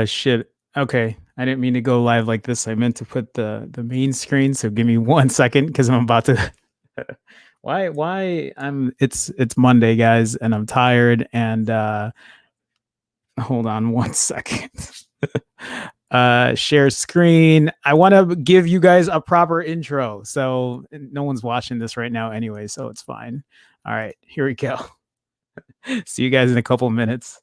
Shit. Okay. I didn't mean to go live like this. I meant to put the main screen. So give me 1 second because I'm about to why it's Monday, guys, and I'm tired and hold on 1 second. Share screen. I want to give you guys a proper intro. So no one's watching this right now anyway, so it's fine. All right, here we go. See you guys in a couple minutes.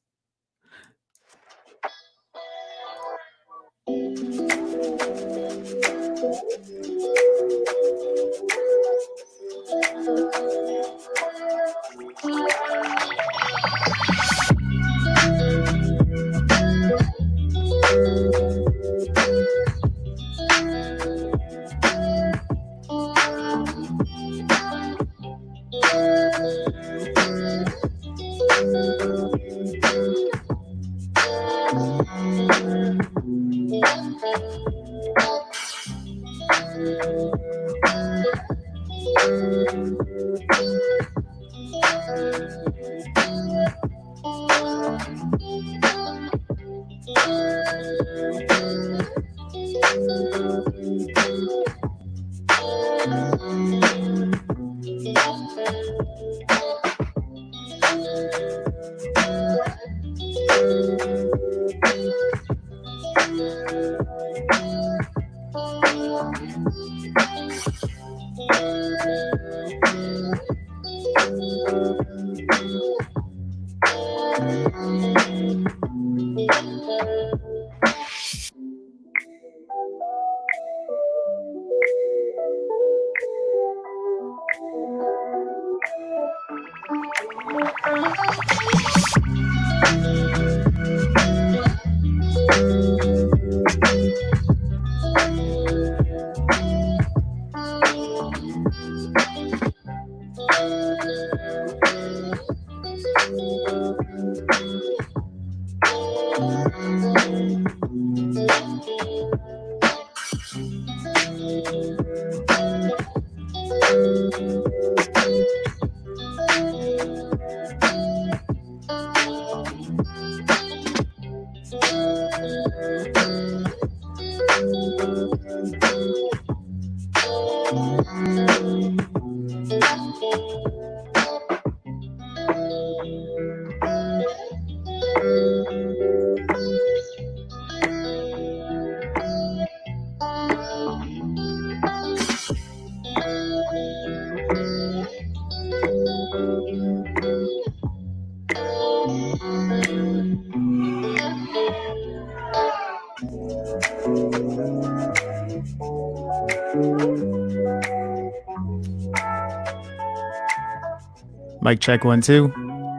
Mic check 1 2.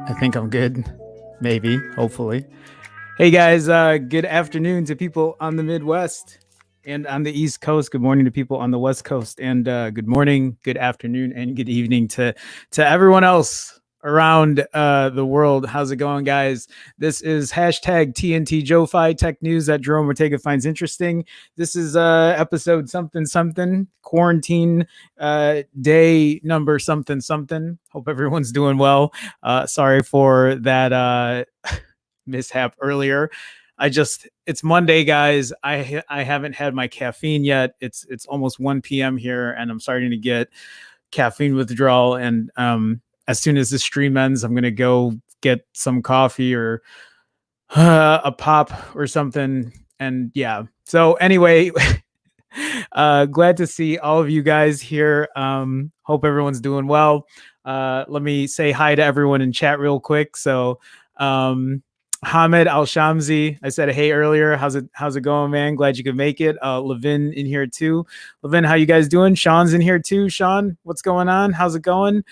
I think I'm good. Maybe, hopefully. Hey guys, good afternoon to people on the Midwest and on the East Coast. Good morning to people on the West Coast, and good morning, good afternoon, and good evening to everyone else around the world. How's it going, guys? This is hashtag TNT JoeFi Tech News that Jerome Ortega finds interesting. This is episode something something quarantine day number something something. Hope everyone's doing well. Sorry for that mishap earlier. It's Monday, guys. I haven't had my caffeine yet. It's almost 1 p.m. here, and I'm starting to get caffeine withdrawal. And as soon as the stream ends, I'm gonna go get some coffee or a pop or something. And yeah. So anyway, glad to see all of you guys here. Hope everyone's doing well. Let me say hi to everyone in chat real quick. So Hamid Al Shamsi, I said hey earlier. How's it going, man? Glad you could make it. Levin in here too. Levin, how you guys doing? Sean's in here too. Sean, what's going on? How's it going?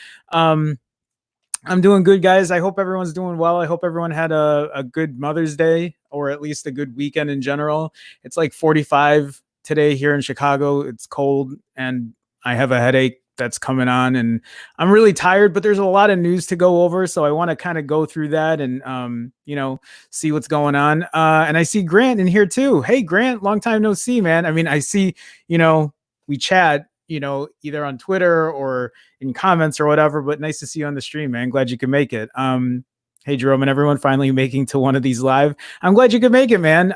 I'm doing good, guys. I hope everyone's doing well. I hope everyone had a good Mother's Day, or at least a good weekend in general. It's like 45 today here in Chicago. It's cold and I have a headache that's coming on, and I'm really tired, but there's a lot of news to go over. So I want to kind of go through that and, see what's going on. And I see Grant in here too. Hey, Grant, long time no see, man. I mean, I see, we chat, either on Twitter or in comments or whatever, but nice to see you on the stream, man. Glad you could make it. Hey, Jerome and everyone finally making to one of these live. I'm glad you could make it, man.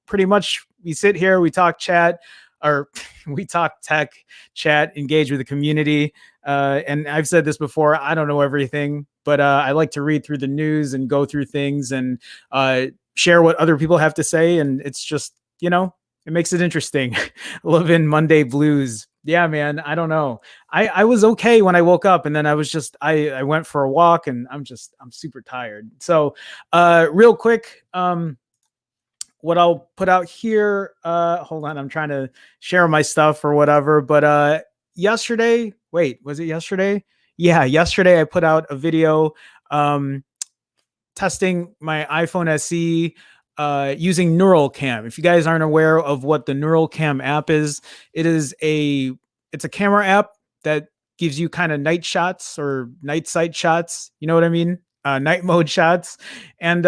Pretty much we sit here, we talk chat, or we talk tech, chat, engage with the community. And I've said this before, I don't know everything, but I like to read through the news and go through things and share what other people have to say. And it's just, it makes it interesting. Living Monday blues. Yeah, man. I don't know. I was okay when I woke up, and then I was just I went for a walk, and I'm super tired. So real quick, what I'll put out here, hold on, I'm trying to share my stuff or whatever, but yesterday, wait, was it yesterday? Yeah, yesterday I put out a video um testing my iPhone SE using Neural Cam. If you guys aren't aware of what the Neural Cam app is, it's a camera app that gives you kind of night shots or night sight shots. You know what I mean? Night mode shots, and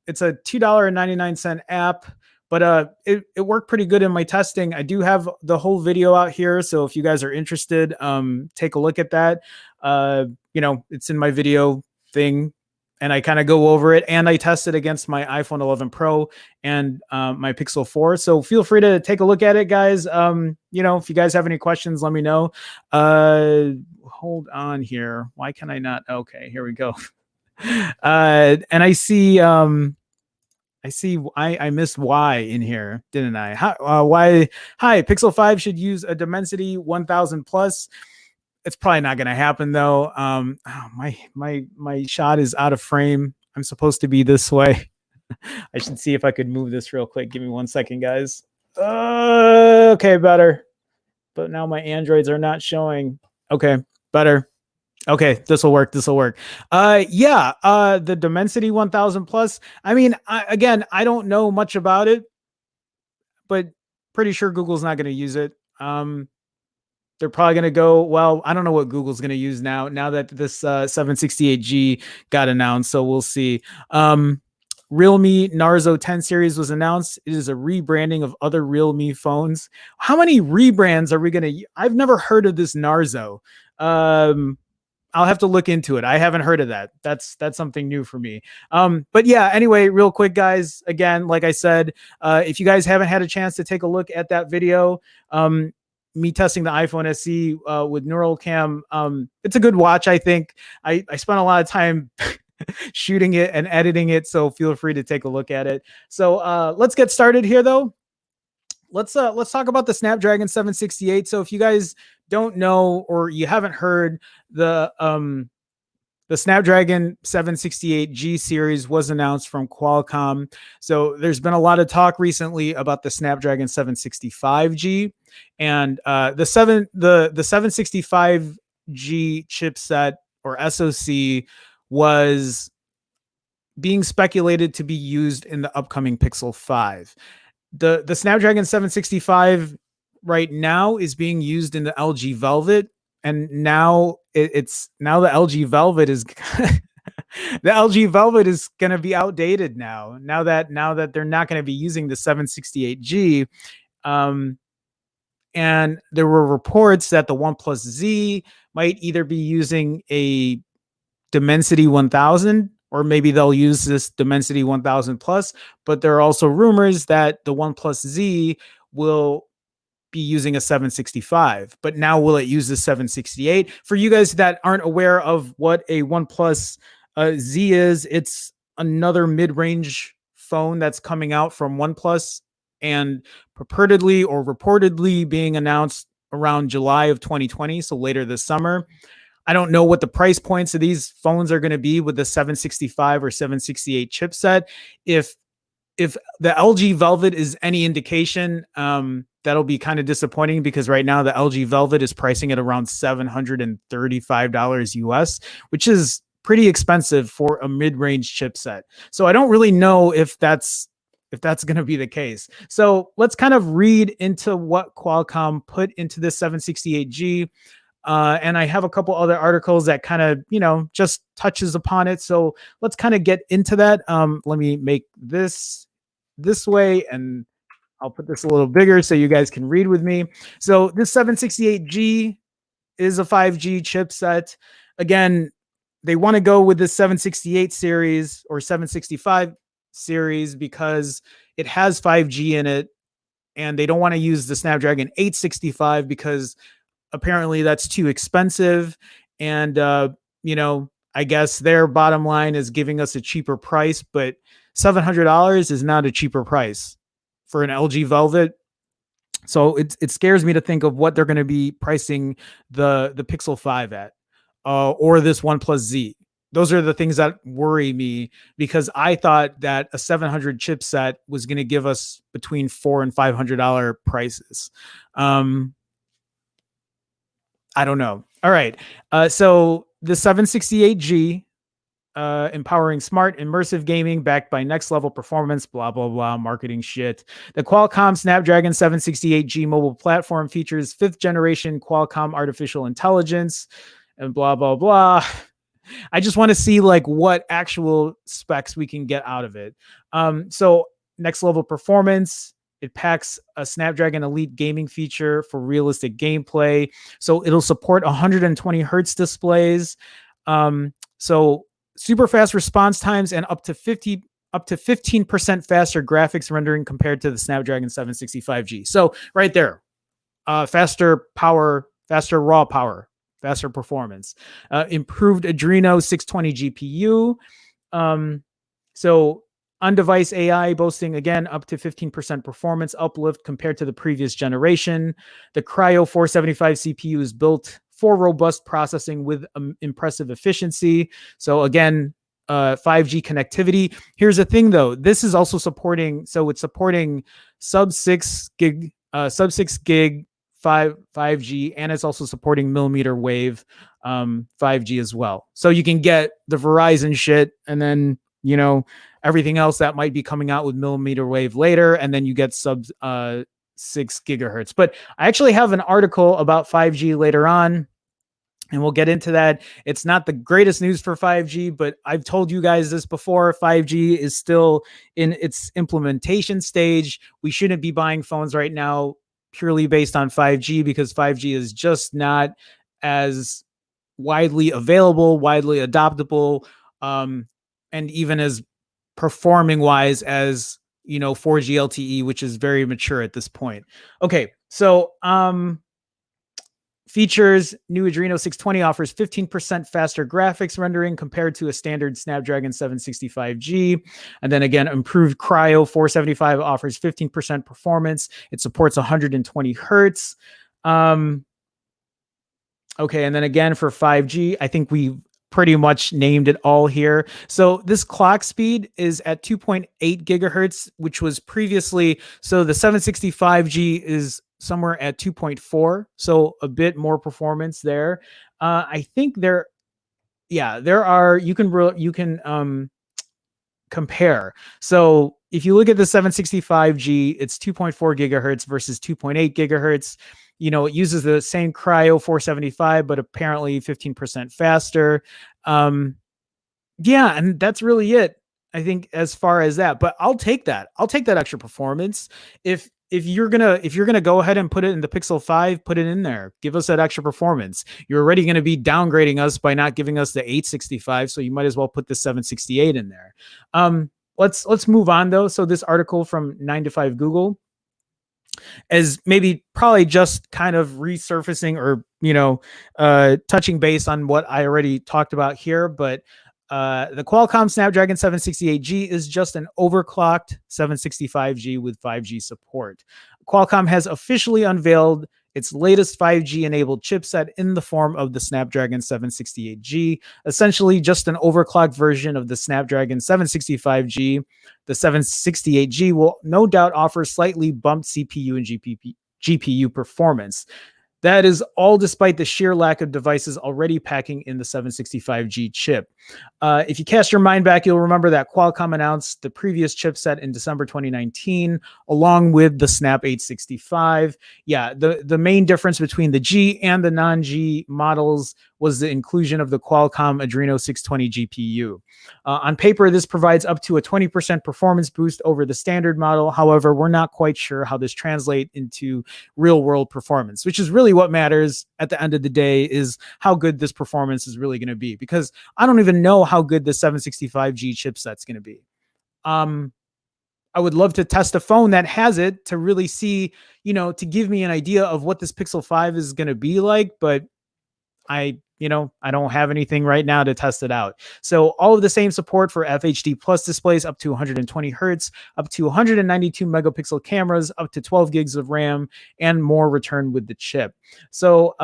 it's a $2.99 app. But it worked pretty good in my testing. I do have the whole video out here, so if you guys are interested, take a look at that. It's in my video thing, and I kind of go over it, and I test it against my iPhone 11 Pro and my Pixel 4. So feel free to take a look at it, guys. If you guys have any questions, let me know. Hold on here. Why can I not? Okay, here we go. And I see I missed Y in here, didn't I? Why? Hi, Pixel 5 should use a Dimensity 1000 plus. It's probably not going to happen though. My shot is out of frame. I'm supposed to be this way. I should see if I could move this real quick. Give me 1 second, guys. Okay, better. But now my Androids are not showing. Okay, better. Okay, this will work. The Dimensity 1000 plus. I mean, I don't know much about it, but pretty sure Google's not going to use it. They're probably going to go, well, I don't know what Google's going to use now that this 768G got announced. So we'll see. Realme Narzo 10 series was announced. It is a rebranding of other Realme phones. How many rebrands are we going to? I've never heard of this Narzo. I'll have to look into it. I haven't heard of that. That's something new for me. But yeah, anyway, real quick, guys, again, like I said, if you guys haven't had a chance to take a look at that video, me testing the iPhone SE with Neural Cam, it's a good watch. I think I spent a lot of time shooting it and editing it, so feel free to take a look at it. So let's get started here, though. Let's talk about the Snapdragon 768. So if you guys don't know or you haven't heard, the Snapdragon 768G series was announced from Qualcomm. So there's been a lot of talk recently about the Snapdragon 765G, and the 765G chipset or SoC was being speculated to be used in the upcoming Pixel 5. The Snapdragon 765 right now is being used in the LG Velvet, and now it's the LG Velvet is the LG Velvet is going to be outdated now that they're not going to be using the 768G. And there were reports that the OnePlus Z might either be using a Dimensity 1000, or maybe they'll use this Dimensity 1000 plus, but there are also rumors that the OnePlus Z will be using a 765. But now will it use the 768? For you guys that aren't aware of what a OnePlus Z is, it's another mid-range phone that's coming out from OnePlus and purportedly or reportedly being announced around July of 2020, so later this summer. I don't know what the price points of these phones are going to be with the 765 or 768 chipset. If the LG Velvet is any indication, that'll be kind of disappointing, because right now the LG Velvet is pricing at around $735 US, which is pretty expensive for a mid-range chipset. So I don't really know if that's going to be the case. So let's kind of read into what Qualcomm put into this 768G. And I have a couple other articles that kind of, just touches upon it. So let's kind of get into that. Let me make this way, and I'll put this a little bigger so you guys can read with me. So this 768G is a 5G chipset. Again, they want to go with the 768 series or 765 series because it has 5G in it, and they don't want to use the Snapdragon 865 because apparently that's too expensive. And I guess their bottom line is giving us a cheaper price, but $700 is not a cheaper price for an LG Velvet. So it scares me to think of what they're going to be pricing the Pixel 5 at, or this OnePlus Z. Those are the things that worry me, because I thought that a 700 chipset was going to give us between $400 and $500 prices. I don't know. All right. So the 768G, empowering smart, immersive gaming backed by next level performance, blah, blah, blah, marketing shit. The Qualcomm Snapdragon 768G mobile platform features 5th generation Qualcomm artificial intelligence and blah, blah, blah. I just want to see like what actual specs we can get out of it. So next level performance. It packs a Snapdragon Elite gaming feature for realistic gameplay. So it'll support 120 hertz displays. So super fast response times and up to 15% faster graphics rendering compared to the Snapdragon 765G. So right there, faster power, faster raw power, faster performance, improved Adreno 620 GPU. So on-device AI boasting, again, up to 15% performance uplift compared to the previous generation. The Cryo 475 CPU is built for robust processing with impressive efficiency. So again, 5G connectivity. Here's the thing, though. This is also supporting, so it's supporting sub 6 gig 5G, and it's also supporting millimeter wave 5G as well. So you can get the Verizon shit, and then everything else that might be coming out with millimeter wave later, and then you get sub 6 gigahertz. But I actually have an article about 5G later on, and we'll get into that. It's not the greatest news for 5G, but I've told you guys this before. 5G is still in its implementation stage. We shouldn't be buying phones right now purely based on 5G, because 5G is just not as widely available, widely adoptable, and even as performing wise as 4G LTE, which is very mature at this point. Okay, so features: new Adreno 620 offers 15% faster graphics rendering compared to a standard Snapdragon 765G. And then again, improved Cryo 475 offers 15% performance. It supports 120 hertz. Okay, and then again for 5G, I think we pretty much named it all here. So this clock speed is at 2.8 gigahertz, which was previously, so the 765G is somewhere at 2.4, so a bit more performance there. I think there are, you can compare. So if you look at the 765G, it's 2.4 gigahertz versus 2.8 gigahertz. It uses the same Cryo 475, but apparently 15% faster. And that's really it, I think, as far as that. But I'll take that. I'll take that extra performance. If you're gonna go ahead and put it in the Pixel 5, put it in there. Give us that extra performance. You're already gonna be downgrading us by not giving us the 865, so you might as well put the 768 in there. Let's move on though. So this article from 9 to 5 Google as probably just kind of resurfacing or touching base on what I already talked about here. But the Qualcomm Snapdragon 768G is just an overclocked 765G with 5G support. Qualcomm has officially unveiled its latest 5G enabled chipset in the form of the Snapdragon 768G, essentially just an overclocked version of the Snapdragon 765G. The 768G will no doubt offer slightly bumped CPU and GPU performance. That is all despite the sheer lack of devices already packing in the 765G chip. If you cast your mind back, you'll remember that Qualcomm announced the previous chipset in December 2019, along with the Snap 865. Yeah, the main difference between the G and the non-G models was the inclusion of the Qualcomm Adreno 620 GPU. On paper, this provides up to a 20% performance boost over the standard model. However, we're not quite sure how this translates into real world performance, which is really what matters at the end of the day, is how good this performance is really going to be, because I don't even know how good the 765G chipset's going to be. I would love to test a phone that has it to really see, to give me an idea of what this Pixel 5 is going to be like, but I don't have anything right now to test it out. So all of the same support for FHD plus displays up to 120 hertz, up to 192 megapixel cameras, up to 12 gigs of RAM, and more return with the chip. So,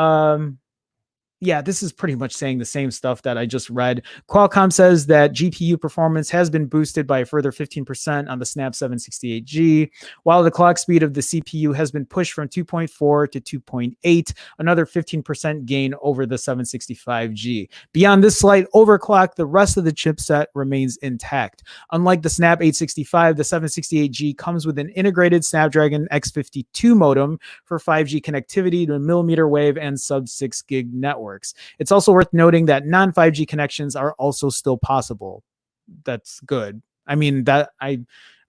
yeah, this is pretty much saying the same stuff that I just read. Qualcomm says that GPU performance has been boosted by a further 15% on the Snap 768G, while the clock speed of the CPU has been pushed from 2.4 to 2.8, another 15% gain over the 765G. Beyond this slight overclock, the rest of the chipset remains intact. Unlike the Snap 865, the 768G comes with an integrated Snapdragon X52 modem for 5G connectivity to millimeter wave and sub-6 gig networks. It's also worth noting that non-5G connections are also still possible. That's good. I mean,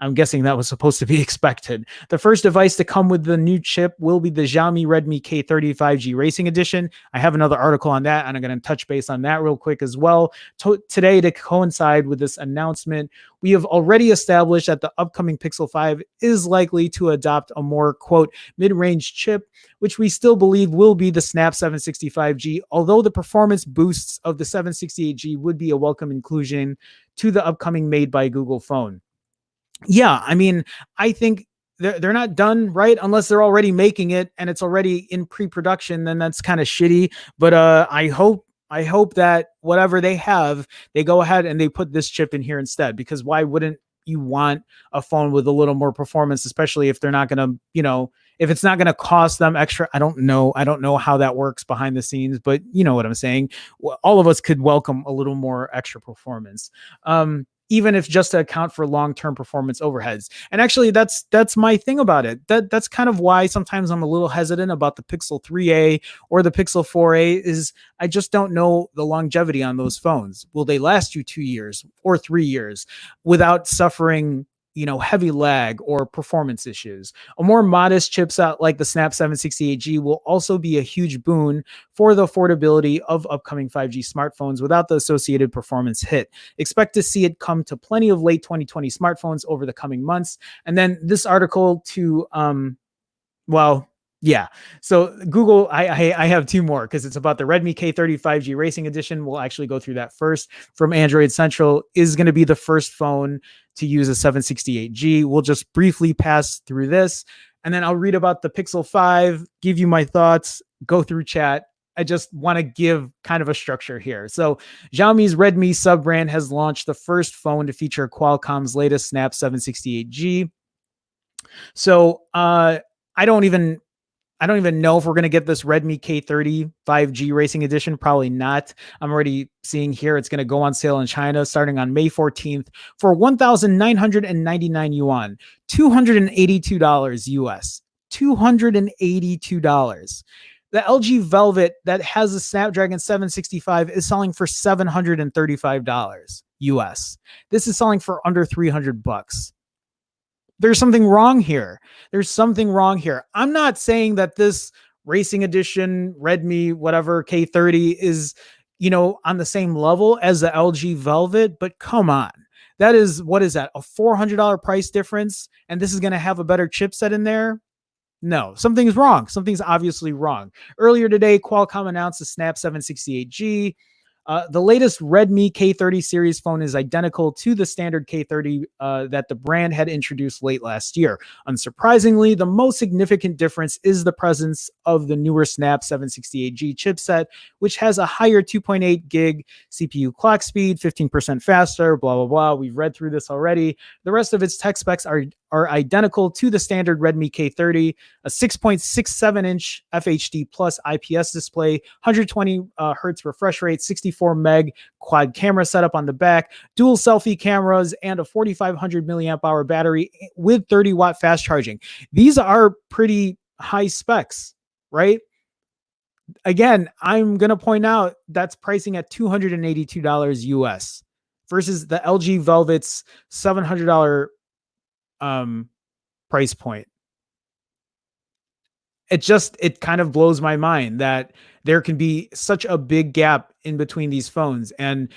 I'm guessing that was supposed to be expected. The first device to come with the new chip will be the Xiaomi Redmi K35G Racing Edition. I have another article on that, and I'm going to touch base on that real quick as well. Today, to coincide with this announcement, we have already established that the upcoming Pixel 5 is likely to adopt a more, quote, mid-range chip, which we still believe will be the Snap 765G, although the performance boosts of the 768G would be a welcome inclusion to the upcoming Made by Google phone. Yeah, I mean, I think they're not done, right? Unless they're already making it and it's already in pre-production, then that's kind of shitty. But I hope that whatever they have, they go ahead and they put this chip in here instead, because why wouldn't you want a phone with a little more performance, especially if they're not going to, if it's not going to cost them extra. I don't know how that works behind the scenes, but you know what I'm saying? All of us could welcome a little more extra performance. Even if just to account for long-term performance overheads. And actually, that's my thing about it. That's kind of why sometimes I'm a little hesitant about the Pixel 3a or the Pixel 4a, is I just don't know the longevity on those phones. Will they last you 2 years or 3 years without suffering heavy lag or performance issues? A more modest chipset like the Snap 768G will also be a huge boon for the affordability of upcoming 5G smartphones without the associated performance hit. Expect to see it come to plenty of late 2020 smartphones over the coming months. And then this article to, yeah. So Google, I have two more because it's about the Redmi K35G Racing Edition. We'll actually go through that first. From Android Central, is going to be the first phone to use a 768G. We'll just briefly pass through this, and then I'll read about the Pixel 5, give you my thoughts, go through chat. I just want to give kind of a structure here. So Xiaomi's Redmi sub-brand has launched the first phone to feature Qualcomm's latest Snap 768G. So I don't even know if we're going to get this Redmi K35G Racing Edition. Probably not. I'm already seeing here it's going to go on sale in China starting on May 14th for 1,999 yuan, $282 US, $282. The LG Velvet that has a Snapdragon 765 is selling for $735 US. This is selling for under $300. There's something wrong here. I'm not saying that this Racing Edition, Redmi, whatever, K30 is, on the same level as the LG Velvet, but come on. That is, what is that? A $400 price difference? And this is going to have a better chipset in there? No, something's wrong. Something's obviously wrong. Earlier today, Qualcomm announced the Snap 768G. The latest Redmi K30 series phone is identical to the standard K30 that the brand had introduced late last year. Unsurprisingly, the most significant difference is the presence of the newer Snap 768G chipset, which has a higher 2.8 gig CPU clock speed, 15% faster, blah, blah, blah. We've read through this already. The rest of its tech specs are identical to the standard Redmi K30, a 6.67-inch FHD plus IPS display, 120 hertz refresh rate, 64 meg quad camera setup on the back, dual selfie cameras, and a 4,500 milliamp hour battery with 30 watt fast charging. These are pretty high specs, right? Again, I'm going to point out that's pricing at $282 US versus the LG Velvet's $700 um, price point. It kind of blows my mind that there can be such a big gap in between these phones, and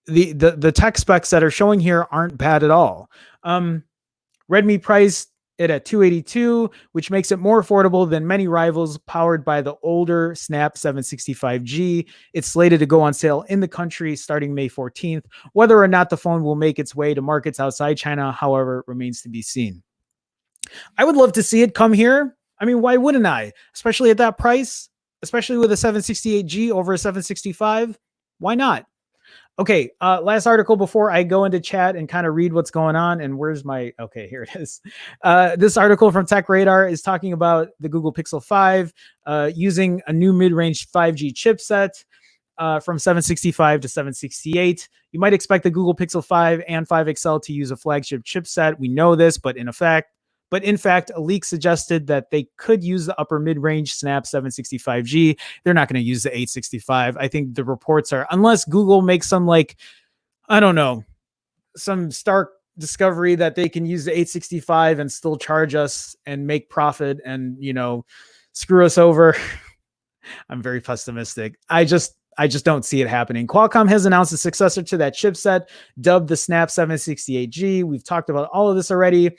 the tech specs that are showing here aren't bad at all. Redmi priced it at 282, which makes it more affordable than many rivals, powered by the older Snap 765G. It's slated to go on sale in the country starting May 14th. Whether or not the phone will make its way to markets outside China, however, remains to be seen. I would love to see it come here. I mean, why wouldn't I? Especially at that price, especially with a 768G over a 765. Why not? Okay, last article before I go into chat and kind of read what's going on. And where's my, okay, here it is. This article from Tech Radar is talking about the Google Pixel 5 using a new mid-range 5G chipset from 765 to 768. You might expect the Google Pixel 5 and 5 XL to use a flagship chipset. We know this, but in fact, a leak suggested that they could use the upper mid-range Snap 765G. They're not going to use the 865. I think the reports are, unless Google makes some I don't know, some stark discovery that they can use the 865 and still charge us and make profit and, screw us over. I'm very pessimistic. I just don't see it happening. Qualcomm has announced a successor to that chipset, dubbed the Snap 768G. We've talked about all of this already.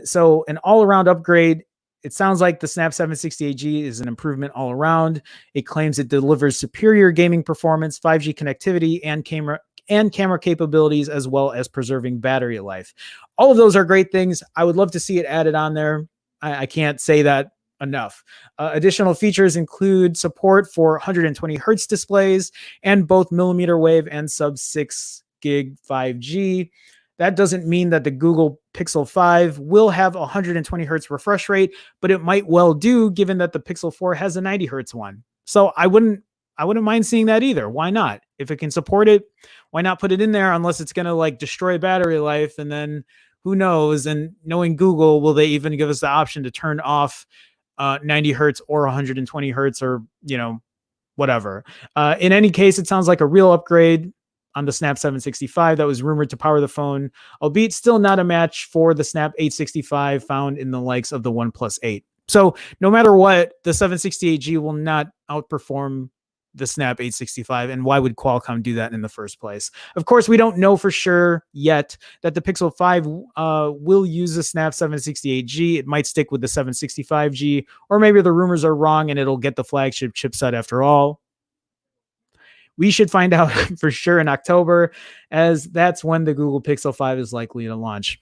So an all-around upgrade. It sounds like the Snap 768G is an improvement all around. It claims it delivers superior gaming performance, 5G connectivity, and camera capabilities, as well as preserving battery life. All of those are great things. I would love to see it added on there. I can't say that enough. Additional features include support for 120 hertz displays and both millimeter wave and sub 6 gig 5G. That doesn't mean that the Google Pixel 5 will have a 120 hertz refresh rate, but it might well do, given that the Pixel 4 has a 90 hertz one. So I wouldn't mind seeing that either. Why not? If it can support it, why not put it in there? Unless it's going to destroy battery life, and then who knows? And knowing Google, will they even give us the option to turn off 90 hertz or 120 hertz, or whatever? In any case, it sounds like a real upgrade on the Snap 765 that was rumored to power the phone, albeit still not a match for the Snap 865 found in the likes of the OnePlus 8. So no matter what, the 768G will not outperform the Snap 865. And why would Qualcomm do that in the first place? Of course, we don't know for sure yet that the Pixel 5 will use the Snap 768G. It might stick with the 765G, or maybe the rumors are wrong and it'll get the flagship chipset after all. We should find out for sure in October, as that's when the Google Pixel 5 is likely to launch.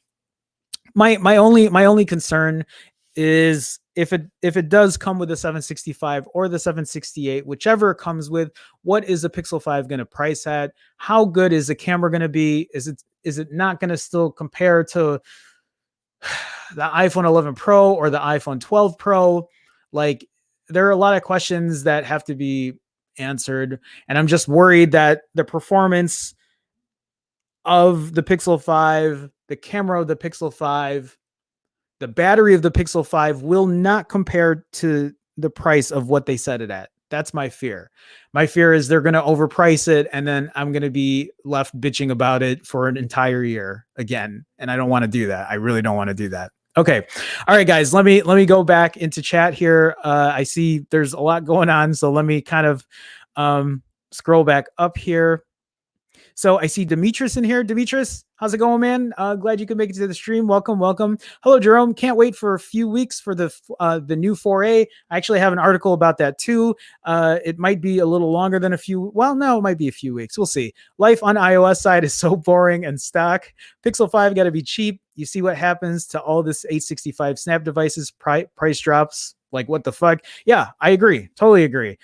My only concern is if it does come with the 765 or the 768, whichever it comes with, what is the Pixel 5 going to price at? How good is the camera going to be? Is it not going to still compare to the iPhone 11 Pro or the iPhone 12 Pro? There are a lot of questions that have to be answered, and I'm just worried that the performance of the Pixel 5, the camera of the Pixel 5, the battery of the Pixel 5 will not compare to the price of what they set it at. That's my fear. My fear is they're going to overprice it, and then I'm going to be left bitching about it for an entire year again, and I don't want to do that. I really don't want to do that. Okay. All right, guys, let me go back into chat here. I see there's a lot going on, so let me kind of scroll back up here. So I see Demetrius in here. Demetrius, how's it going, man? Glad you could make it to the stream. Welcome. Hello, Jerome. Can't wait for a few weeks for the new 4A. I actually have an article about that too. It might be a little longer than it might be a few weeks. We'll see. Life on iOS side is so boring and stock. Pixel 5 got to be cheap. You see what happens to all this 865 Snap devices. Price drops. Like, what the fuck? Yeah, I agree. Totally agree.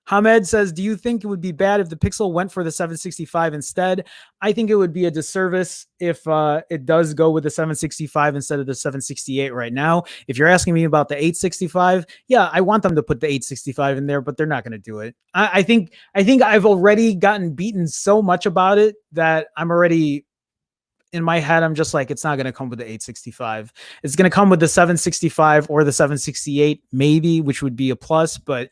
Hamed says, do you think it would be bad if the Pixel went for the 765 instead? I think it would be a disservice if it does go with the 765 instead of the 768 right now. If you're asking me about the 865, yeah, I want them to put the 865 in there, but they're not going to do it. I think I've already gotten beaten so much about it that I'm already in my head, I'm just like, it's not going to come with the 865. It's going to come with the 765 or the 768, maybe, which would be a plus, but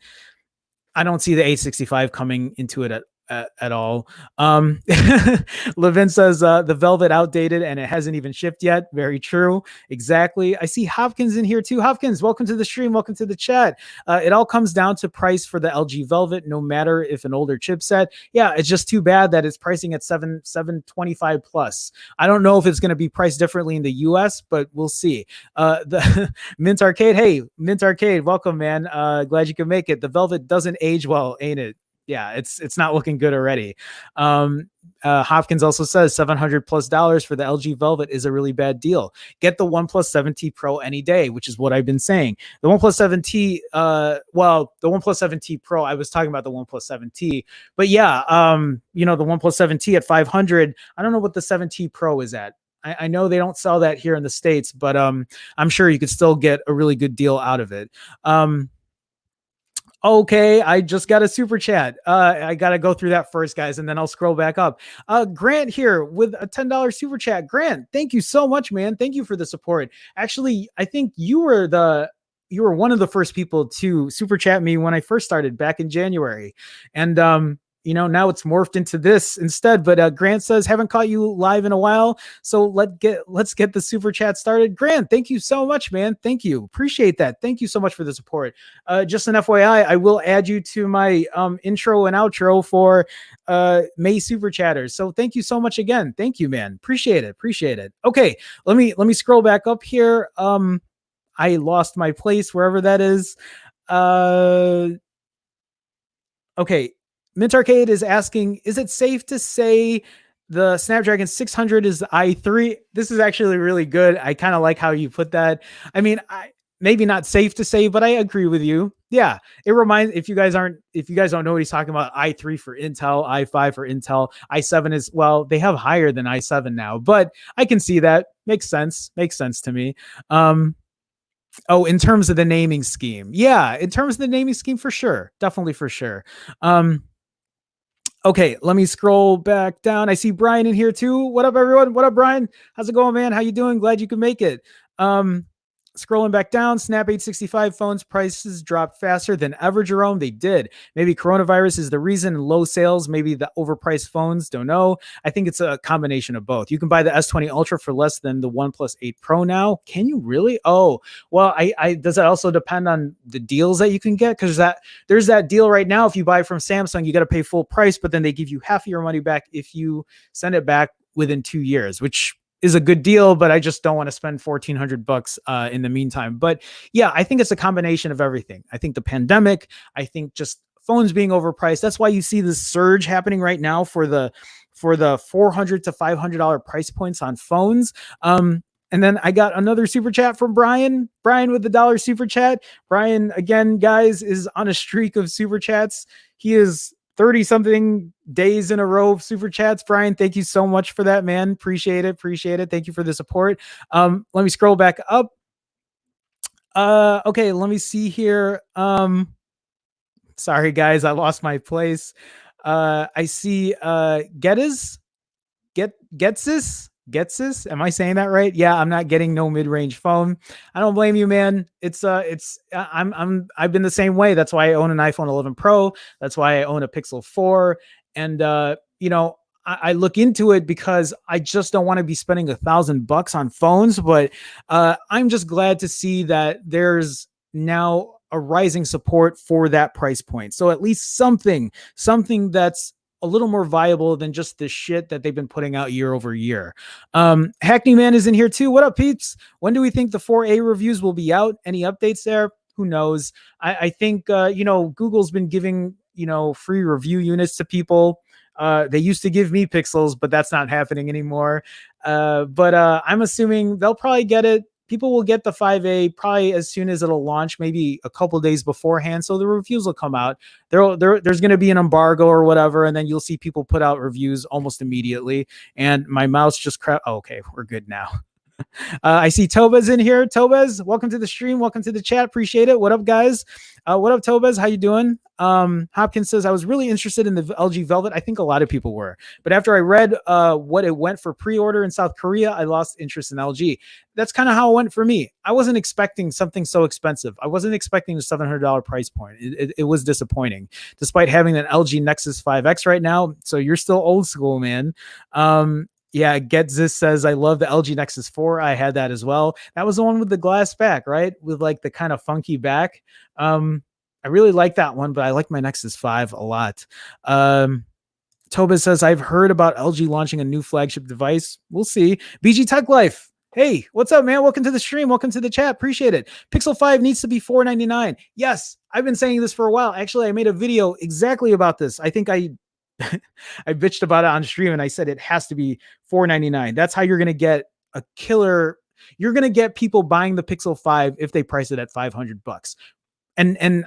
I don't see the 865 coming into it at all. Levin says the Velvet outdated and it hasn't even shipped yet. Very true. Exactly. I see Hopkins in here too. Hopkins, welcome to the stream. Welcome to the chat. It all comes down to price for the LG Velvet, no matter if an older chipset. Yeah, it's just too bad that it's pricing at 725 plus. I don't know if it's going to be priced differently in the US, but we'll see. The Mint Arcade. Hey, Mint Arcade, welcome, man. Glad you can make it. The Velvet doesn't age well, ain't it? Yeah, it's not looking good already. Hopkins also says $700+ for the LG Velvet is a really bad deal. Get the OnePlus 7T Pro any day, which is what I've been saying. The OnePlus 7T, the OnePlus 7T Pro, I was talking about the OnePlus 7T, but yeah, the OnePlus 7T at 500. I don't know what the 7T Pro is at. I know they don't sell that here in the States, but I'm sure you could still get a really good deal out of it. Okay, I just got a super chat. I got to go through that first, guys, and then I'll scroll back up. Grant here with a $10 super chat. Grant, thank you so much, man. Thank you for the support. Actually, I think you were one of the first people to super chat me when I first started back in January. And now it's morphed into this instead. But Grant says, haven't caught you live in a while, so let's get the super chat started. Grant, thank you so much, man. Thank you, appreciate that. Thank you so much for the support. Just an FYI, I will add you to my intro and outro for May super chatters. So thank you so much again. Thank you, man. Appreciate it. Okay, let me scroll back up here. I lost my place wherever that is. Okay. Mint Arcade is asking, is it safe to say the Snapdragon 600 is the i3? This is actually really good. I kind of like how you put that. I mean, maybe not safe to say, but I agree with you. Yeah, it reminds, if you guys don't know what he's talking about, i3 for Intel, i5 for Intel, i7 is, well, they have higher than i7 now, but I can see that. Makes sense to me. Oh, in terms of the naming scheme. Yeah, in terms of the naming scheme, for sure. Definitely for sure. Okay, let me scroll back down. I see Brian in here too. What up, everyone? What up, Brian? How's it going, man? How you doing? Glad you could make it. Scrolling back down, Snap 865 phones prices dropped faster than ever, Jerome. They did. Maybe coronavirus is the reason. Low sales, maybe the overpriced phones. Don't know. I think it's a combination of both. You can buy the S20 Ultra for less than the OnePlus 8 Pro now. Can you really? Oh, well, I does that also depend on the deals that you can get? Because there's that deal right now. If you buy from Samsung, you got to pay full price, but then they give you half of your money back if you send it back within 2 years, which is a good deal, but I just don't want to spend $1,400 in the meantime. But yeah, I think it's a combination of everything. I think the pandemic, I think just phones being overpriced. That's why you see this surge happening right now for the $400 to $500 price points on phones. And then I got another super chat from Brian. Brian with the $1 super chat. Brian, again, guys, is on a streak of super chats. He is 30 something days in a row of super chats. Brian, thank you so much for that, man. Appreciate it. Thank you for the support. Let me scroll back up. Okay, let me see here. Sorry guys, I lost my place. I see Getsis. Am I saying that right? Yeah, I'm not getting no mid-range phone. I don't blame you, man. I've been the same way. That's why I own an iPhone 11 Pro. That's why I own a Pixel 4. And I look into it because I just don't want to be spending $1,000 on phones. But I'm just glad to see that there's now a rising support for that price point. So at least something that's a little more viable than just the shit that they've been putting out year over year. Hackney Man is in here too. What up, peeps? When do we think the 4A reviews will be out? Any updates there? Who knows? I think, Google's been giving, free review units to people. They used to give me pixels, but that's not happening anymore. But I'm assuming they'll probably get it. People will get the 5A probably as soon as it'll launch, maybe a couple days beforehand. So the reviews will come out. There's going to be an embargo or whatever, and then you'll see people put out reviews almost immediately. And my mouse just crap. Oh, okay, we're good now. I see Tobez in here. Tobez, welcome to the stream. Welcome to the chat. Appreciate it. What up, guys? What up, Tobez? How you doing? Hopkins says, I was really interested in the LG Velvet. I think a lot of people were. But after I read what it went for pre-order in South Korea, I lost interest in LG. That's kind of how it went for me. I wasn't expecting something so expensive. I wasn't expecting the $700 price point. It was disappointing, despite having an LG Nexus 5X right now. So you're still old school, man. Yeah, Get This says, I love the LG Nexus 4. I had that as well. That was the one with the glass back, right? With like the kind of funky back. I really like that one, but I like my Nexus 5 a lot. Tobis says, I've heard about LG launching a new flagship device. We'll see. BG Tech Life. Hey, what's up, man? Welcome to the stream. Welcome to the chat. Appreciate it. Pixel 5 needs to be $499. Yes, I've been saying this for a while. Actually, I made a video exactly about this. I think I bitched about it on stream and I said it has to be $499. That's how you're going to get a killer. You're going to get people buying the Pixel 5 if they price it at $500. And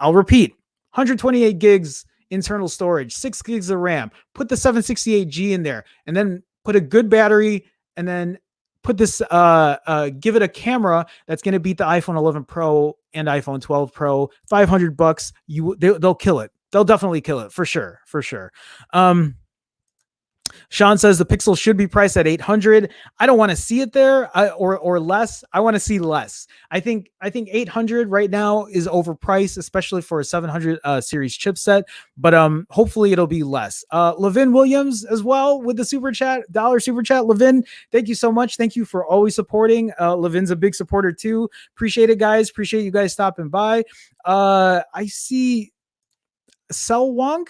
I'll repeat, 128 gigs internal storage, 6 gigs of RAM, put the 768G in there, and then put a good battery, and then put this, give it a camera that's going to beat the iPhone 11 Pro and iPhone 12 Pro, $500. They'll kill it. They'll definitely kill it for sure. For sure. Sean says the Pixel should be priced at 800. I don't want to see it there or less. I want to see less. I think 800 right now is overpriced, especially for a 700 series chipset, but hopefully it'll be less. Levin Williams as well with the super chat, dollar super chat. Levin, thank you so much. Thank you for always supporting. Levin's a big supporter too. Appreciate it, guys. Appreciate you guys stopping by. I see Selwong.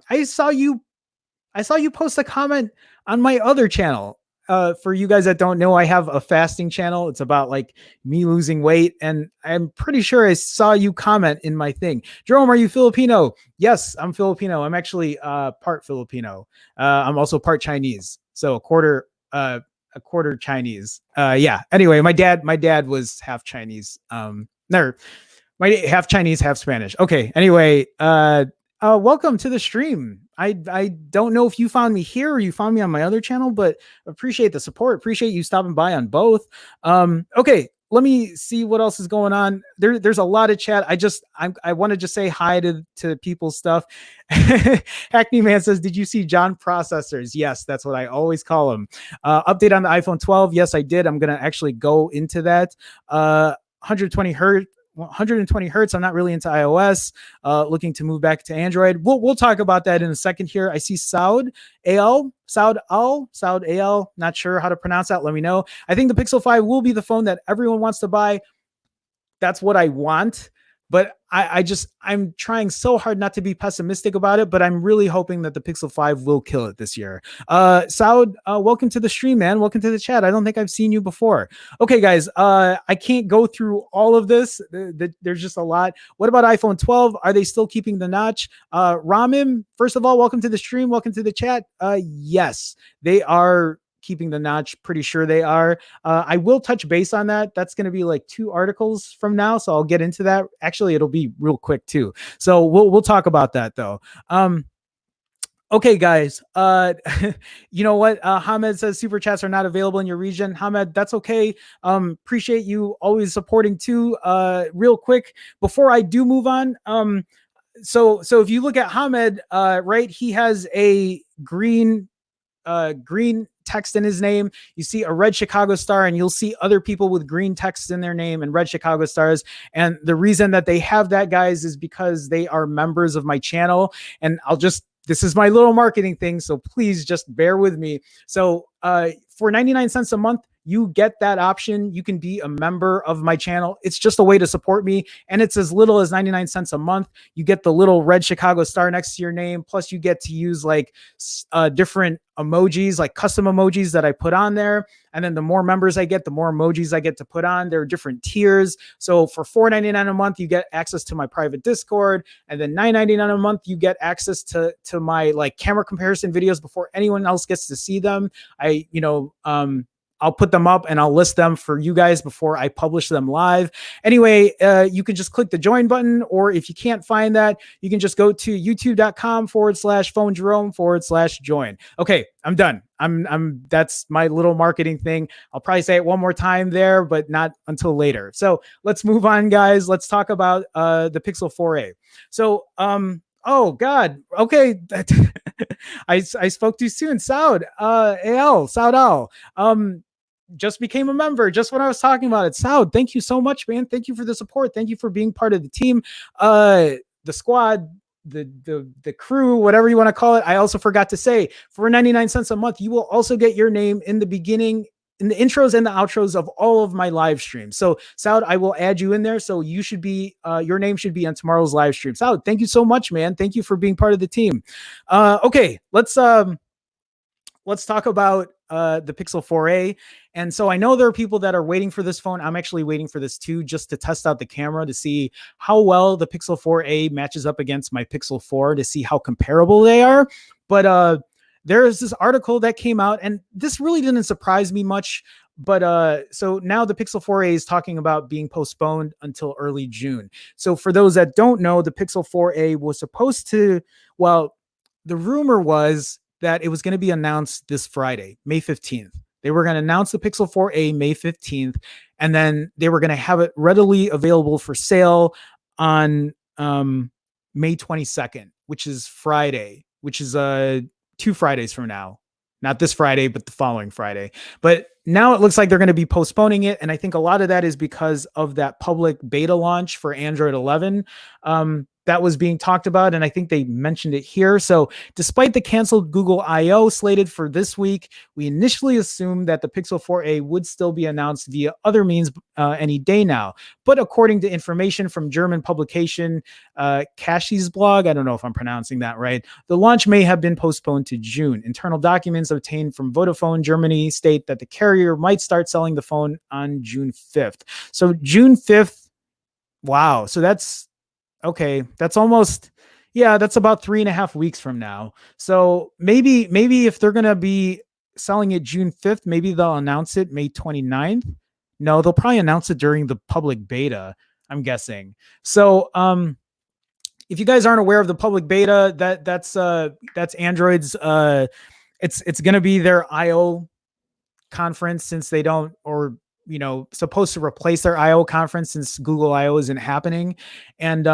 I saw you post a comment on my other channel. For you guys that don't know, I have a fasting channel. It's about like me losing weight. And I'm pretty sure I saw you comment in my thing. Jerome, are you Filipino? Yes, I'm Filipino. I'm actually part Filipino. I'm also part Chinese. So a quarter Chinese. Yeah. Anyway, my dad was half Chinese. Half Chinese, half Spanish. Okay. Anyway, welcome to the stream. I don't know if you found me here or you found me on my other channel, but appreciate the support. Appreciate you stopping by on both. Okay, let me see what else is going on. There's a lot of chat. I want to just say hi to people's stuff. Hackney Man says, did you see John processors? Yes, that's what I always call them. Update on the iPhone 12. Yes, I did. I'm going to actually go into that. 120 hertz. I'm not really into iOS. Looking to move back to Android. We'll talk about that in a second here. I see Saud Al. Not sure how to pronounce that. Let me know. I think the Pixel 5 will be the phone that everyone wants to buy. That's what I want. But I'm trying so hard not to be pessimistic about it, but I'm really hoping that the Pixel 5 will kill it this year. Saud, welcome to the stream, man. Welcome to the chat. I don't think I've seen you before. Okay, guys, I can't go through all of this. There's just a lot. What about iPhone 12? Are they still keeping the notch? Ramim, first of all, welcome to the stream. Welcome to the chat. Yes, they are keeping the notch. Pretty sure they are. I will touch base on that. That's going to be like 2 articles from now, so I'll get into that. Actually, it'll be real quick too. So we'll talk about that though. Okay, guys. You know what? Hamed says super chats are not available in your region. Hamed, that's okay. Appreciate you always supporting too. Real quick before I do move on. So if you look at Hamed, right, he has a green text in his name. You see a red Chicago star, and you'll see other people with green text in their name and red Chicago stars. And the reason that they have that, guys, is because they are members of my channel. And this is my little marketing thing, so please just bear with me. So for 99 cents a month, you get that option. You can be a member of my channel. It's just a way to support me. And it's as little as 99 cents a month. You get the little red Chicago star next to your name. Plus you get to use like different emojis, like custom emojis that I put on there. And then the more members I get, the more emojis I get to put on. There are different tiers. So for $4.99 a month, you get access to my private Discord. And then $9.99 a month, you get access to my like camera comparison videos before anyone else gets to see them. I'll put them up and I'll list them for you guys before I publish them live. Anyway, you can just click the join button, or if you can't find that, you can just go to youtube.com/phone Jerome/join. Okay, I'm done. I'm that's my little marketing thing. I'll probably say it one more time there, but not until later. So let's move on, guys. Let's talk about the Pixel 4a. So oh God, okay. I spoke too soon. Saud, Saud Al. Just became a member just when I was talking about it. Saud, thank you so much, man. Thank you for the support. Thank you for being part of the team, the squad, the crew, whatever you want to call it. I also forgot to say, for 99 cents a month, you will also get your name in the beginning, in the intros and the outros of all of my live streams. So Saud, I will add you in there. So you should be, your name should be on tomorrow's live stream. Saud, thank you so much, man. Thank you for being part of the team. Okay, let's talk about the Pixel 4a. And so I know there are people that are waiting for this phone. I'm actually waiting for this too, just to test out the camera to see how well the Pixel 4a matches up against my Pixel 4, to see how comparable they are. But there is this article that came out, and this really didn't surprise me much. But so now the Pixel 4a is talking about being postponed until early June. So for those that don't know, the Pixel 4a was supposed to, well, the rumor was that it was going to be announced this Friday, May 15th. They were going to announce the Pixel 4a May 15th, and then they were going to have it readily available for sale on May 22nd, which is Friday, which is 2 Fridays from now. Not this Friday, but the following Friday. But now it looks like they're going to be postponing it. And I think a lot of that is because of that public beta launch for Android 11 that was being talked about. And I think they mentioned it here. So despite the canceled Google I.O. slated for this week, we initially assumed that the Pixel 4a would still be announced via other means any day now. But according to information from German publication Kashi's blog, I don't know if I'm pronouncing that right, the launch may have been postponed to June. Internal documents obtained from Vodafone Germany state that the carrier might start selling the phone on June 5th. So June 5th, wow. So that's, okay, that's almost, yeah, that's about 3.5 weeks from now. So maybe if they're going to be selling it June 5th, maybe they'll announce it May 29th. No, they'll probably announce it during the public beta, I'm guessing. So if you guys aren't aware of the public beta, that's Android's, it's going to be their I.O. conference, since they don't, or supposed to replace their I.O. conference since Google I.O. isn't happening. And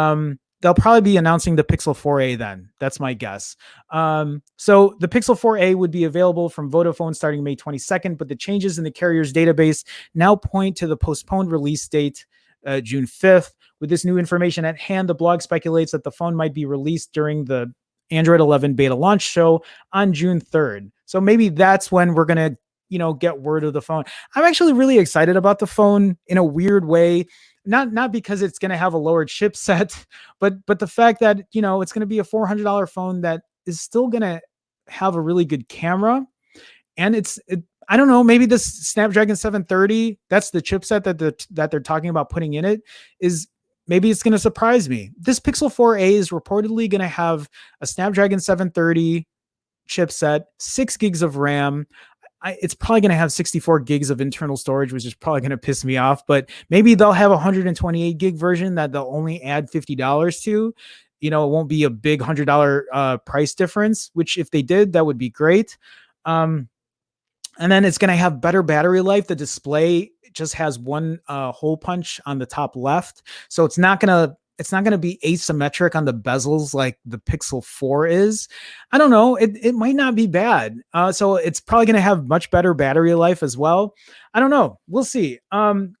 they'll probably be announcing the Pixel 4a then. That's my guess. So the Pixel 4a would be available from Vodafone starting May 22nd, but the changes in the carrier's database now point to the postponed release date, June 5th. With this new information at hand, the blog speculates that the phone might be released during the Android 11 beta launch show on June 3rd. So maybe that's when we're going to get word of the phone. I'm actually really excited about the phone in a weird way. Not because it's going to have a lower chipset, but the fact that, it's going to be a $400 phone that is still going to have a really good camera. And I don't know, maybe this Snapdragon 730, that's the chipset that they're talking about putting in it, is maybe it's going to surprise me. This Pixel 4a is reportedly going to have a Snapdragon 730 chipset, 6 gigs of RAM. It's probably going to have 64 gigs of internal storage, which is probably going to piss me off, but maybe they'll have a 128 gig version that they'll only add $50 to. It won't be a big $100 price difference, which if they did, that would be great. And then it's going to have better battery life. The display just has one hole punch on the top left. So it's not going to be asymmetric on the bezels like the Pixel 4 is. I don't know. It might not be bad. So it's probably going to have much better battery life as well. I don't know. We'll see.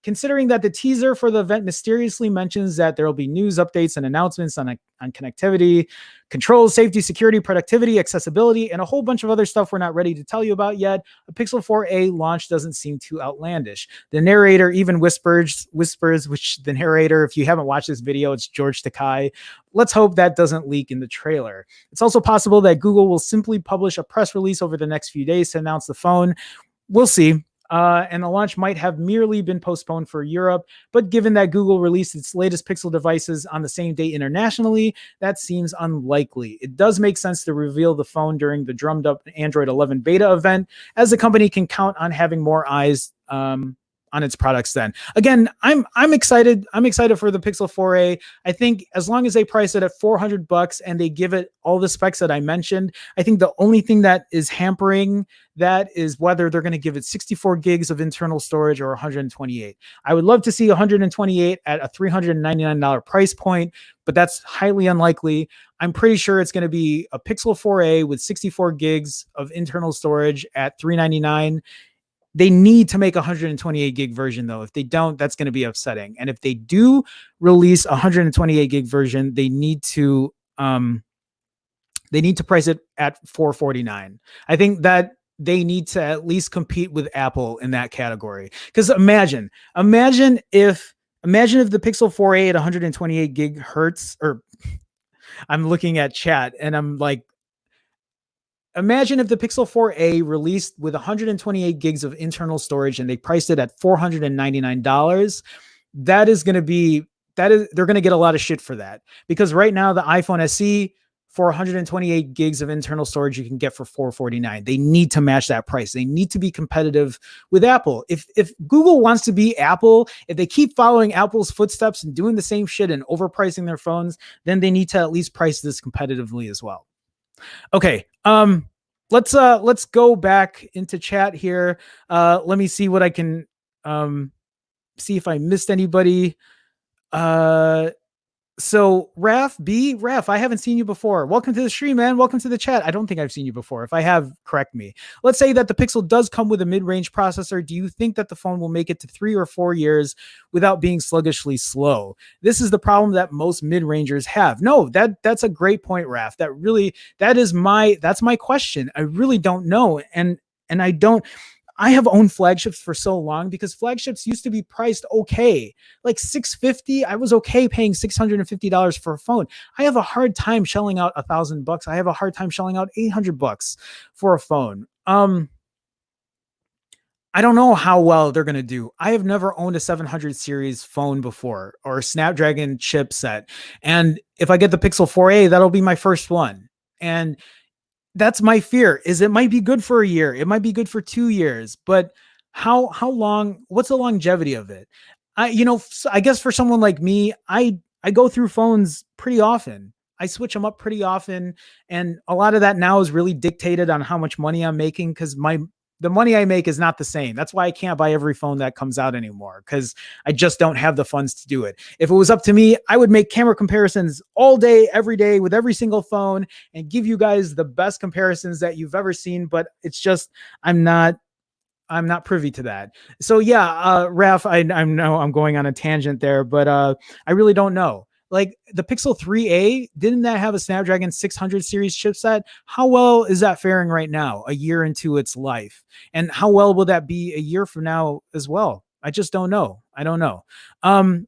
Considering that the teaser for the event mysteriously mentions that there will be news, updates, and announcements on connectivity, controls, safety, security, productivity, accessibility, and a whole bunch of other stuff we're not ready to tell you about yet, a Pixel 4a launch doesn't seem too outlandish. The narrator even whispers, which the narrator, if you haven't watched this video, it's George Takai. Let's hope that doesn't leak in the trailer. It's also possible that Google will simply publish a press release over the next few days to announce the phone. We'll see. And the launch might have merely been postponed for Europe, but given that Google released its latest Pixel devices on the same day internationally, that seems unlikely. It does make sense to reveal the phone during the drummed up Android 11 beta event, as the company can count on having more eyes on on its products then. Again, I'm excited. I'm excited for the Pixel 4a. I think as long as they price it at $400 and they give it all the specs that I mentioned, I think the only thing that is hampering that is whether they're going to give it 64 gigs of internal storage or 128. I would love to see 128 at a $399 price point, but that's highly unlikely. I'm pretty sure it's going to be a Pixel 4a with 64 gigs of internal storage at $399. They need to make a 128 gig version though. If they don't, that's going to be upsetting. And if they do release a 128 gig version, they need to price it at $449. I think that they need to at least compete with Apple in that category. Because imagine if the Pixel 4a at 128 gigahertz, or I'm looking at chat and I'm like, imagine if the Pixel 4a released with 128 gigs of internal storage and they priced it at $499. That is going to be, they're going to get a lot of shit for that, because right now the iPhone SE for 128 gigs of internal storage you can get for $449. They need to match that price. They need to be competitive with Apple. If Google wants to be Apple, if they keep following Apple's footsteps and doing the same shit and overpricing their phones, then they need to at least price this competitively as well. Okay. Let's go back into chat here. Let me see what I can see if I missed anybody. So Raf, I haven't seen you before. Welcome to the stream, man. Welcome to the chat. I don't think I've seen you before. If I have, correct me. Let's say that the Pixel does come with a mid-range processor. Do you think that the phone will make it to 3 or 4 years without being sluggishly slow? This is the problem that most mid-rangers have. No, that's a great point, Raf. That's my question. I really don't know. And I have owned flagships for so long because flagships used to be priced okay, like $650. I was okay paying $650 for a phone. I have a hard time shelling out $1,000. I have a hard time shelling out $800 for a phone. I don't know how well they're going to do. I have never owned a 700 series phone before, or a Snapdragon chipset. And if I get the Pixel 4a, that'll be my first one. And that's my fear, is it might be good for a year. It might be good for 2 years, but how long, what's the longevity of it? I guess for someone like me, I go through phones pretty often. I switch them up pretty often. And a lot of that now is really dictated on how much money I'm making, because the money I make is not the same. That's why I can't buy every phone that comes out anymore, because I just don't have the funds to do it. If it was up to me, I would make camera comparisons all day, every day with every single phone and give you guys the best comparisons that you've ever seen. But it's just, I'm not privy to that. So yeah, Raf, I know I'm going on a tangent there, but I really don't know. Like the Pixel 3a, didn't that have a Snapdragon 600 series chipset? How well is that faring right now, a year into its life? And how well will that be a year from now as well? I just don't know. I don't know.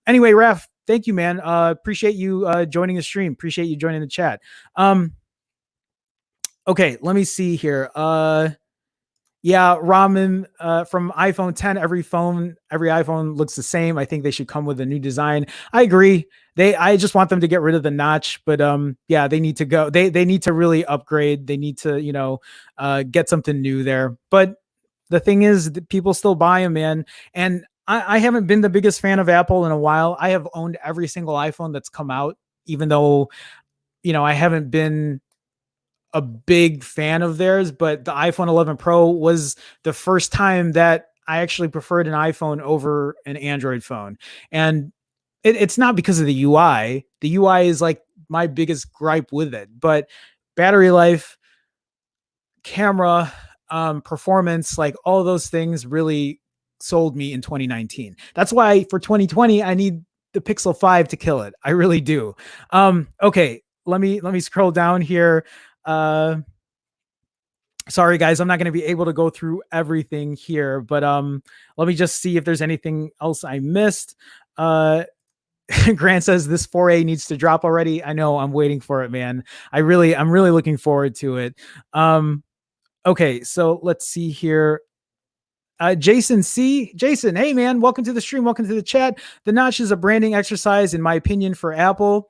Anyway, Raf, thank you, man. Appreciate you joining the stream. Appreciate you joining the chat. Okay, let me see here. Yeah, Ramen from iPhone 10, every iPhone looks the same. I think they should come with a new design. I agree. I just want them to get rid of the notch, but yeah, they need to go. They need to really upgrade. They need to, get something new there. But the thing is, people still buy them, man. And I haven't been the biggest fan of Apple in a while. I have owned every single iPhone that's come out, even though, I haven't been a big fan of theirs, but the iPhone 11 Pro was the first time that I actually preferred an iPhone over an Android phone. And it's not because of the UI. The UI is like my biggest gripe with it, but battery life, camera, performance, like all those things really sold me in 2019. That's why for 2020, I need the Pixel 5 to kill it. I really do. Okay, let me scroll down here. Sorry guys, I'm not going to be able to go through everything here, but let me just see if there's anything else I missed. Grant says this 4a needs to drop already. I know, I'm waiting for it, man. I'm really looking forward to it. Okay, so let's see here. Jason, hey man, welcome to the stream, welcome to the chat. The notch is a branding exercise, in my opinion, for Apple.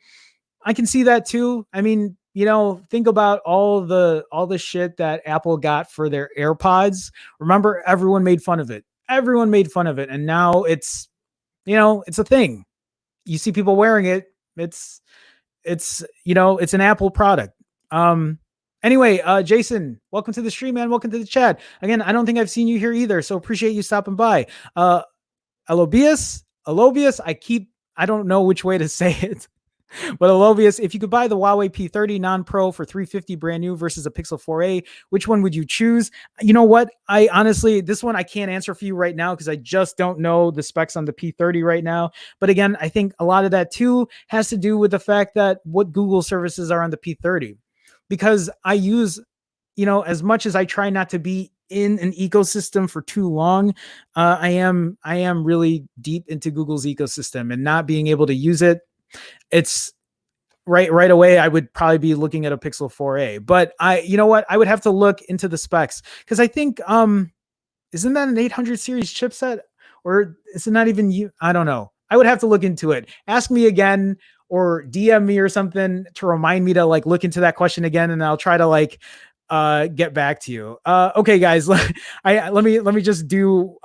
I can see that too. I mean, think about all the shit that Apple got for their AirPods. Remember, everyone made fun of it. Everyone made fun of it, and now it's, you know, it's a thing. You see people wearing it. It's you know, it's an Apple product. Um anyway, Jason, welcome to the stream, man. Welcome to the chat. Again, I don't think I've seen you here either, so appreciate you stopping by. Alobius, I don't know which way to say it. But Alobius, if you could buy the Huawei P30 non-pro for 350 brand new versus a Pixel 4a, which one would you choose? You know what? I honestly, this one I can't answer for you right now because I just don't know the specs on the P30 right now. But again, I think a lot of that too has to do with the fact that what Google services are on the P30. Because I use, you know, as much as I try not to be in an ecosystem for too long, I am really deep into Google's ecosystem, and not being able to use it, it's right away I would probably be looking at a Pixel 4a. But you know what, I would have to look into the specs, because I think isn't that an 800 series chipset, or is it not even you? I don't know. I would have to look into it. Ask me again, or DM me or something to remind me to like look into that question again, and I'll try to like get back to you. Okay, guys, let me just do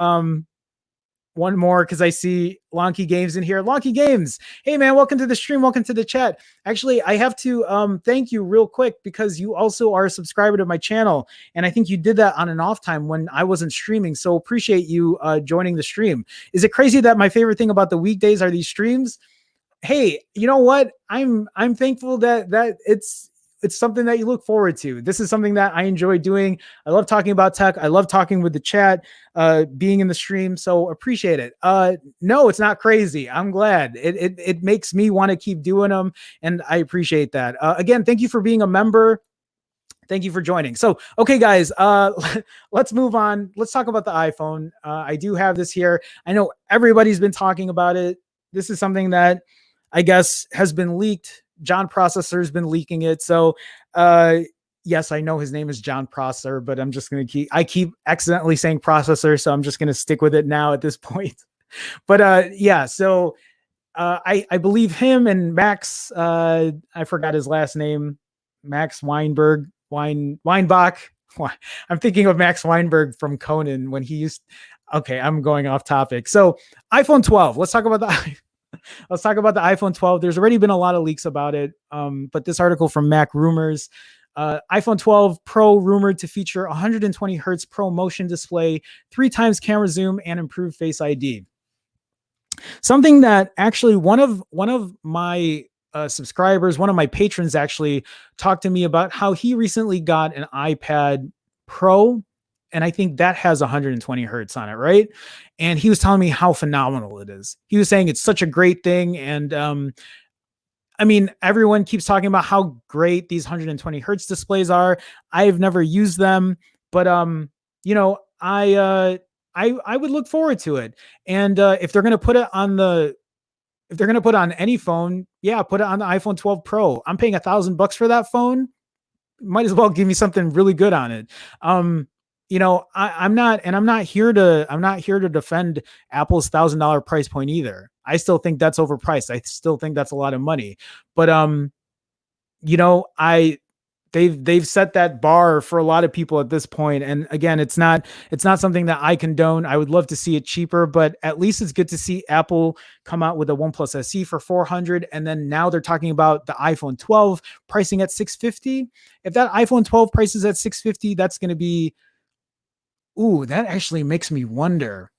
one more, because I see Lonky Games in here. Lonky Games, hey man, welcome to the stream, welcome to the chat. Actually, I have to thank you real quick, because you also are a subscriber to my channel, and I think you did that on an off time when I wasn't streaming. So appreciate you joining the stream. Is it crazy that my favorite thing about the weekdays are these streams? Hey, you know what? I'm thankful that it's something that you look forward to. This is something that I enjoy doing. I love talking about tech. I love talking with the chat, being in the stream. So appreciate it. No, it's not crazy. I'm glad. It makes me want to keep doing them, and I appreciate that. Again, thank you for being a member. Thank you for joining. So, okay, guys, let's move on. Let's talk about the iPhone. I do have this here. I know everybody's been talking about it. This is something that I guess has been leaked. John Processor has been leaking it. So, yes, I know his name is John Prosser, but I'm just going to I keep accidentally saying processor. So I'm just going to stick with it now at this point. But yeah, so I believe him and Max, I forgot his last name, Max Weinberg, Weinbach. I'm thinking of Max Weinberg from Conan when he used. Okay, I'm going off topic. So iPhone 12. Let's talk about the iPhone 12. There's already been a lot of leaks about it, but this article from Mac Rumors, iPhone 12 Pro rumored to feature 120 hertz Pro motion display, 3 times camera zoom, and improved Face ID. Something that actually one of my subscribers, one of my patrons, actually talked to me about how he recently got an iPad Pro, and I think that has 120 hertz on it, right? And he was telling me how phenomenal it is. He was saying it's such a great thing, and I mean, everyone keeps talking about how great these 120 hertz displays are. I've never used them, but you know, I would look forward to it. And if they're gonna put it on any phone, yeah, put it on the iPhone 12 Pro. I'm paying $1,000 for that phone. Might as well give me something really good on it. You know, I'm not here to defend Apple's $1,000 price point either. I still think that's overpriced. I still think that's a lot of money. But you know, they've set that bar for a lot of people at this point. And again, it's not something that I condone. I would love to see it cheaper, but at least it's good to see Apple come out with a OnePlus SE for $400, and then now they're talking about the iPhone 12 pricing at $650. If that iPhone 12 prices at $650, that's going to be, ooh, that actually makes me wonder.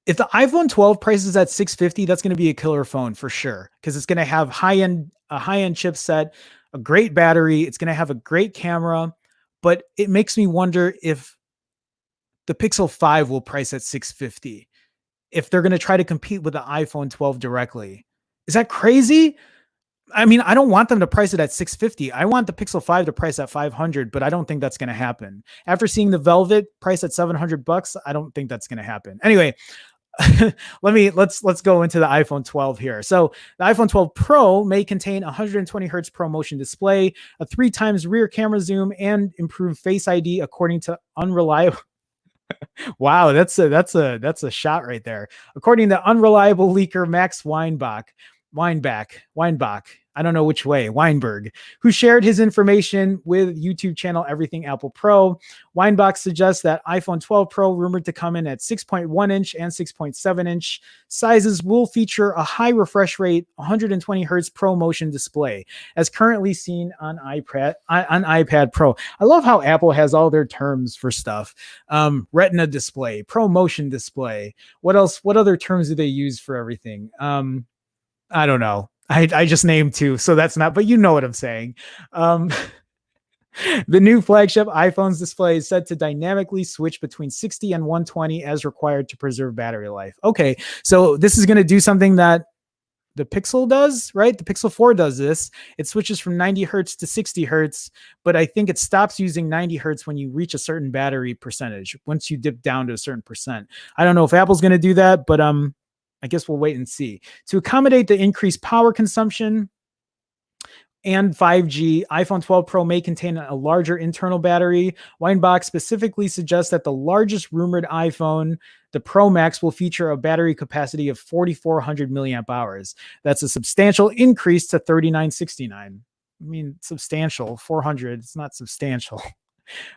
If the iPhone 12 prices at $650, that's going to be a killer phone for sure, because it's going to have a high-end chipset, a great battery. It's going to have a great camera, but it makes me wonder if the Pixel 5 will price at $650, if they're going to try to compete with the iPhone 12 directly. Is that crazy? I mean, I don't want them to price it at $650. I want the Pixel 5 to price at $500, but I don't think that's going to happen. After seeing the Velvet price at $700, I don't think that's going to happen. Anyway, let's go into the iPhone 12 here. So the iPhone 12 Pro may contain 120 hertz Pro motion display, a 3 times rear camera zoom, and improved Face ID, according to unreliable. Wow, that's a shot right there. According to unreliable leaker Max Weinbach. I don't know which way, Weinberg, who shared his information with YouTube channel Everything Apple Pro. Weinbach suggests that iPhone 12 Pro, rumored to come in at 6.1 inch and 6.7 inch sizes, will feature a high refresh rate 120 hertz ProMotion display, as currently seen on iPad Pro. I love how Apple has all their terms for stuff. Retina display, ProMotion display. What else? What other terms do they use for everything? I don't know. I just named two, so that's not, but you know what I'm saying. The new flagship iPhone's display is set to dynamically switch between 60 and 120 as required to preserve battery life. Okay, so this is going to do something that the Pixel does, right? The Pixel 4 does this. It switches from 90 hertz to 60 hertz, but I think it stops using 90 hertz when you reach a certain battery percentage, once you dip down to a certain percent. I don't know if Apple's going to do that, but I guess we'll wait and see. To accommodate the increased power consumption and 5G, iPhone 12 Pro may contain a larger internal battery. Weinbach specifically suggests that the largest rumored iPhone, the Pro Max, will feature a battery capacity of 4,400 milliamp hours. That's a substantial increase to 3,969. I mean, substantial. 400, it's not substantial.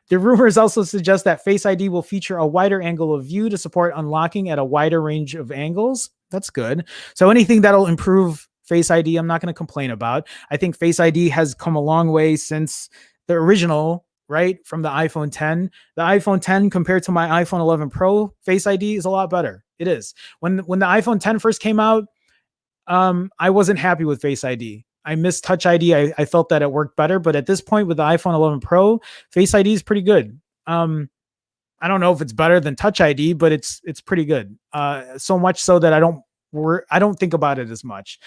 The rumors also suggest that Face ID will feature a wider angle of view to support unlocking at a wider range of angles. That's good. So anything that'll improve Face ID, I'm not going to complain about. I think Face ID has come a long way since the original, right? From the iPhone 10. The iPhone 10 compared to my iPhone 11 Pro, Face ID is a lot better. It is. When the iPhone 10 first came out, I wasn't happy with Face ID. I missed Touch ID. I felt that it worked better, but at this point with the iPhone 11 Pro, Face ID is pretty good. I don't know if it's better than Touch ID, but it's pretty good. So much so that I don't think about it as much.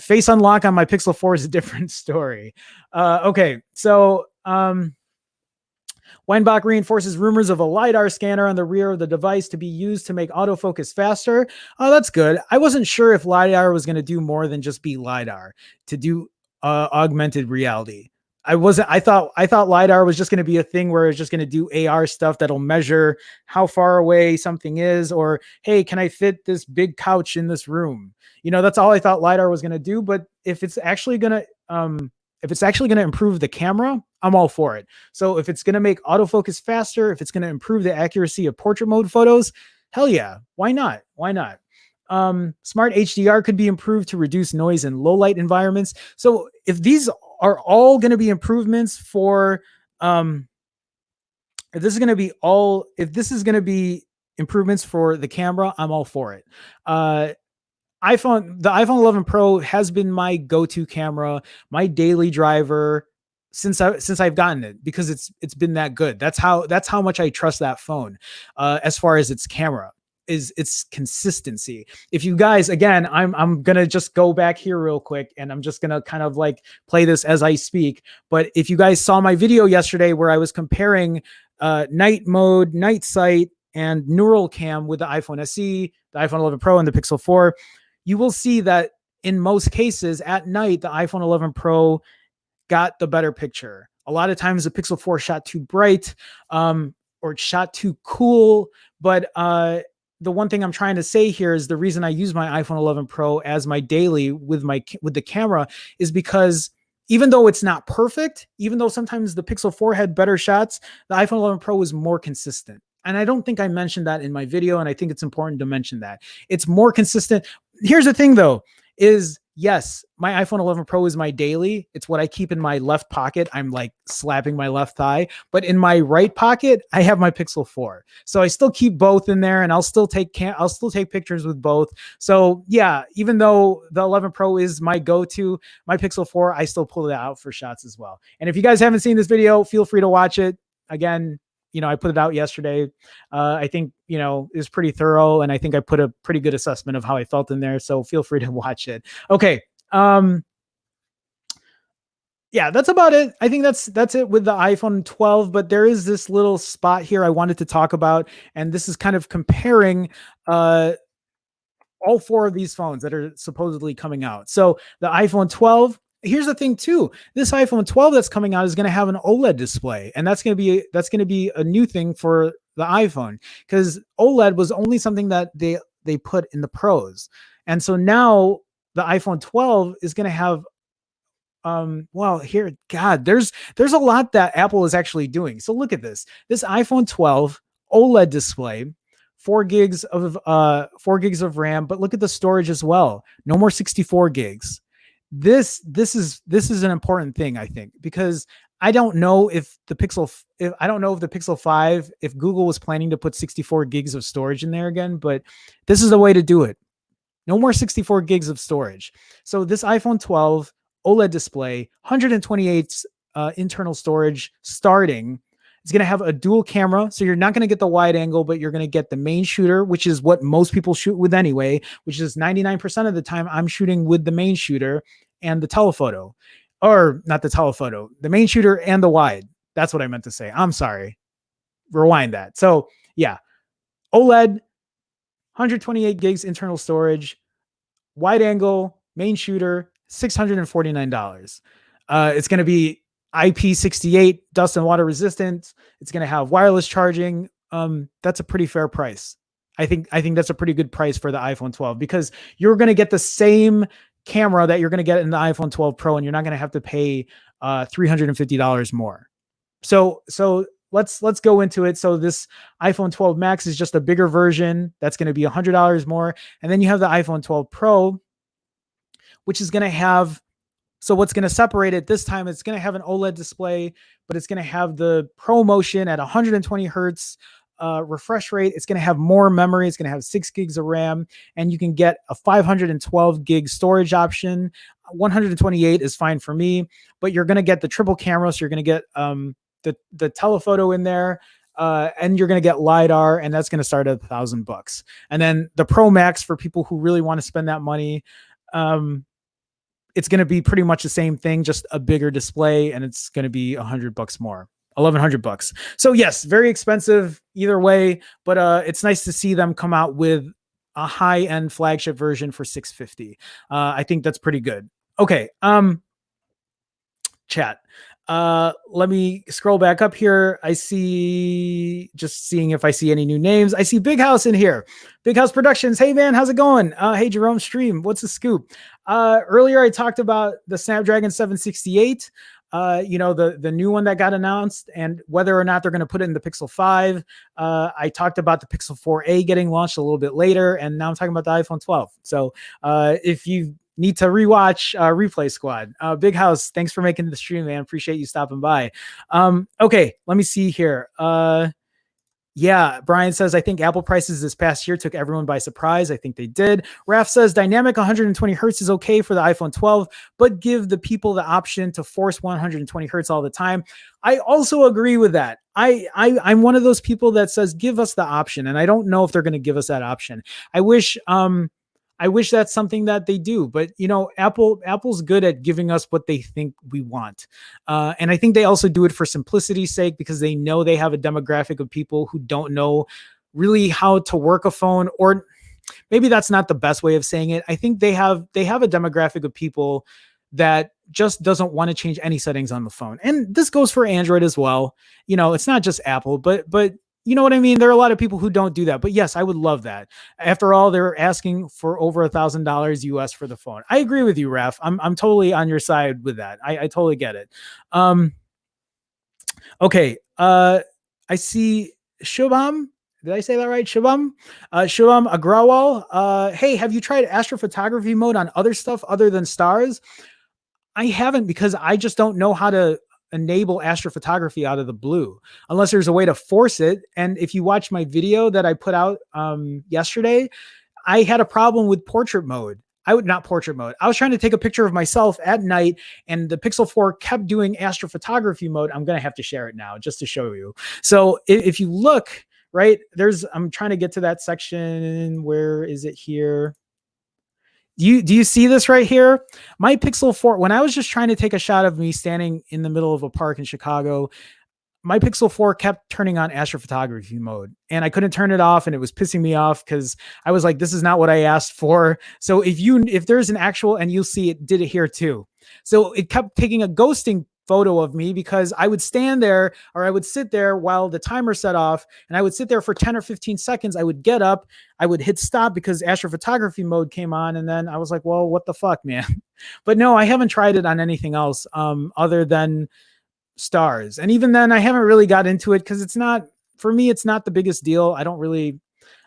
Face Unlock on my Pixel 4 is a different story. Okay, so Weinbach reinforces rumors of a LiDAR scanner on the rear of the device to be used to make autofocus faster. Oh, that's good. I wasn't sure if LiDAR was going to do more than just be LiDAR, to do augmented reality. I thought LiDAR was just going to be a thing where it's just going to do AR stuff that'll measure how far away something is, or, hey, can I fit this big couch in this room? You know, that's all I thought LiDAR was going to do. But if it's actually going to improve the camera, I'm all for it. So if it's going to make autofocus faster, if it's going to improve the accuracy of portrait mode photos, hell yeah. Why not? Why not? Smart HDR could be improved to reduce noise in low light environments. So if these are all going to be improvements for, if this is going to be improvements for the camera, I'm all for it. The iPhone 11 Pro has been my go-to camera, my daily driver since I've gotten it, because it's been that good. That's how much I trust that phone. As far as its camera, is its consistency. If you guys, again, I'm gonna just go back here real quick, and I'm just gonna kind of like play this as I speak. But if you guys saw my video yesterday where I was comparing night mode, night sight, and neural cam with the iPhone SE, the iPhone 11 Pro, and the Pixel 4, you will see that in most cases at night, the iPhone 11 Pro got the better picture. A lot of times the Pixel 4 shot too bright, or it shot too cool. But the one thing I'm trying to say here is the reason I use my iPhone 11 Pro as my daily with the camera is because even though it's not perfect, even though sometimes the Pixel 4 had better shots, the iPhone 11 Pro was more consistent. And I don't think I mentioned that in my video, and I think it's important to mention that. It's more consistent. Here's the thing though, is yes, my iPhone 11 Pro is my daily. It's what I keep in my left pocket. I'm like slapping my left thigh, but in my right pocket, I have my Pixel 4. So I still keep both in there, and I'll still take pictures with both. So yeah, even though the 11 Pro is my go-to, my Pixel 4, I still pull it out for shots as well. And if you guys haven't seen this video, feel free to watch it. Again, you know, I put it out yesterday. I think, you know, it was pretty thorough, and I think I put a pretty good assessment of how I felt in there. So feel free to watch it. Okay. Yeah, that's about it. I think that's it with the iPhone 12, but there is this little spot here I wanted to talk about, and this is kind of comparing all four of these phones that are supposedly coming out. So the iPhone 12, here's the thing too. This iPhone 12 that's coming out is going to have an OLED display, and that's going to be a new thing for the iPhone, because OLED was only something that they put in the Pros. And so now the iPhone 12 is going to have Well, here, God, there's a lot that Apple is actually doing. So look at this iPhone 12 OLED display, 4 gigs of RAM, but look at the storage as well. No more 64 gigs. This is an important thing, I think, because I don't know if the Pixel 5, if Google was planning to put 64 gigs of storage in there again, but this is the way to do it. No more 64 gigs of storage. So this iPhone 12 OLED display, 128 internal storage starting. It's going to have a dual camera. So you're not going to get the wide angle, but you're going to get the main shooter, which is what most people shoot with anyway, which is 99% of the time I'm shooting with the main shooter and the telephoto. Or not the telephoto, the main shooter and the wide. That's what I meant to say. I'm sorry. Rewind that. So yeah, OLED, 128 gigs internal storage, wide angle, main shooter, $649. It's going to be IP68 dust and water resistant. It's going to have wireless charging. That's a pretty fair price. I think that's a pretty good price for the iPhone 12 because you're going to get the same camera that you're going to get in the iPhone 12 Pro, and you're not going to have to pay $350 more. So let's go into it. So this iPhone 12 Max is just a bigger version. That's going to be $100 more. And then you have the iPhone 12 Pro, which is going to have, so what's going to separate it this time, it's going to have an OLED display, but it's going to have the Pro Motion at 120 hertz refresh rate. It's going to have more memory. It's going to have 6 gigs of RAM, and you can get a 512 gig storage option. 128 is fine for me, but you're going to get the triple camera. So you're going to get the telephoto in there, and you're going to get LiDAR, and that's going to start at $1,000. And then the Pro Max for people who really want to spend that money, it's going to be pretty much the same thing, just a bigger display, and it's going to be $100 more, $1,100. So yes, very expensive either way, but it's nice to see them come out with a high-end flagship version for $650. I think that's pretty good. Okay, chat. Let me scroll back up here. I see, just seeing if I see any new names. I see Big House in here. Big House Productions. Hey man, how's it going? Hey Jerome Stream, what's the scoop? Earlier I talked about the Snapdragon 768, the new one that got announced, and whether or not they're going to put it in the Pixel 5. I talked about the Pixel 4a getting launched a little bit later, and now I'm talking about the iPhone 12. So if you need to rewatch Replay Squad. Big House, thanks for making the stream, man. Appreciate you stopping by. Okay, let me see here. Yeah, Brian says, I think Apple prices this past year took everyone by surprise. I think they did. Raf says, dynamic 120 hertz is okay for the iPhone 12, but give the people the option to force 120 hertz all the time. I also agree with that. I'm one of those people that says, give us the option. And I don't know if they're going to give us that option. I wish that's something that they do, but Apple's good at giving us what they think we want. And I think they also do it for simplicity's sake, because they know they have a demographic of people who don't know really how to work a phone, or maybe that's not the best way of saying it. I think they have a demographic of people that just doesn't want to change any settings on the phone. And this goes for Android as well. It's not just Apple, but you know what I mean? There are a lot of people who don't do that, but yes, I would love that. After all, they're asking for over $1,000 US for the phone. I agree with you, Raf. I'm totally on your side with that. I totally get it. Okay. I see Shubham. Did I say that right? Shubham Agrawal. Hey, have you tried astrophotography mode on other stuff other than stars? I haven't, because I just don't know how to enable astrophotography out of the blue, unless there's a way to force it. And if you watch my video that I put out yesterday, I had a problem with portrait mode. I was trying to take a picture of myself at night, and the Pixel 4 kept doing astrophotography mode. I'm going to have to share it now just to show you. So if you look right, I'm trying to get to that section. Where is it here? Do you see this right here? My Pixel 4, when I was just trying to take a shot of me standing in the middle of a park in Chicago, my Pixel 4 kept turning on astrophotography mode, and I couldn't turn it off, and it was pissing me off because I was like, this is not what I asked for. So if there's an actual, and you'll see it did it here too. So it kept taking a ghosting photo of me because I would stand there or I would sit there while the timer set off, and I would sit there for 10 or 15 seconds. I would get up, I would hit stop because astrophotography mode came on, and then I was like, well, what the fuck, man? But no, I haven't tried it on anything else other than stars. And even then I haven't really got into it because it's not, for me, it's not the biggest deal. I don't really,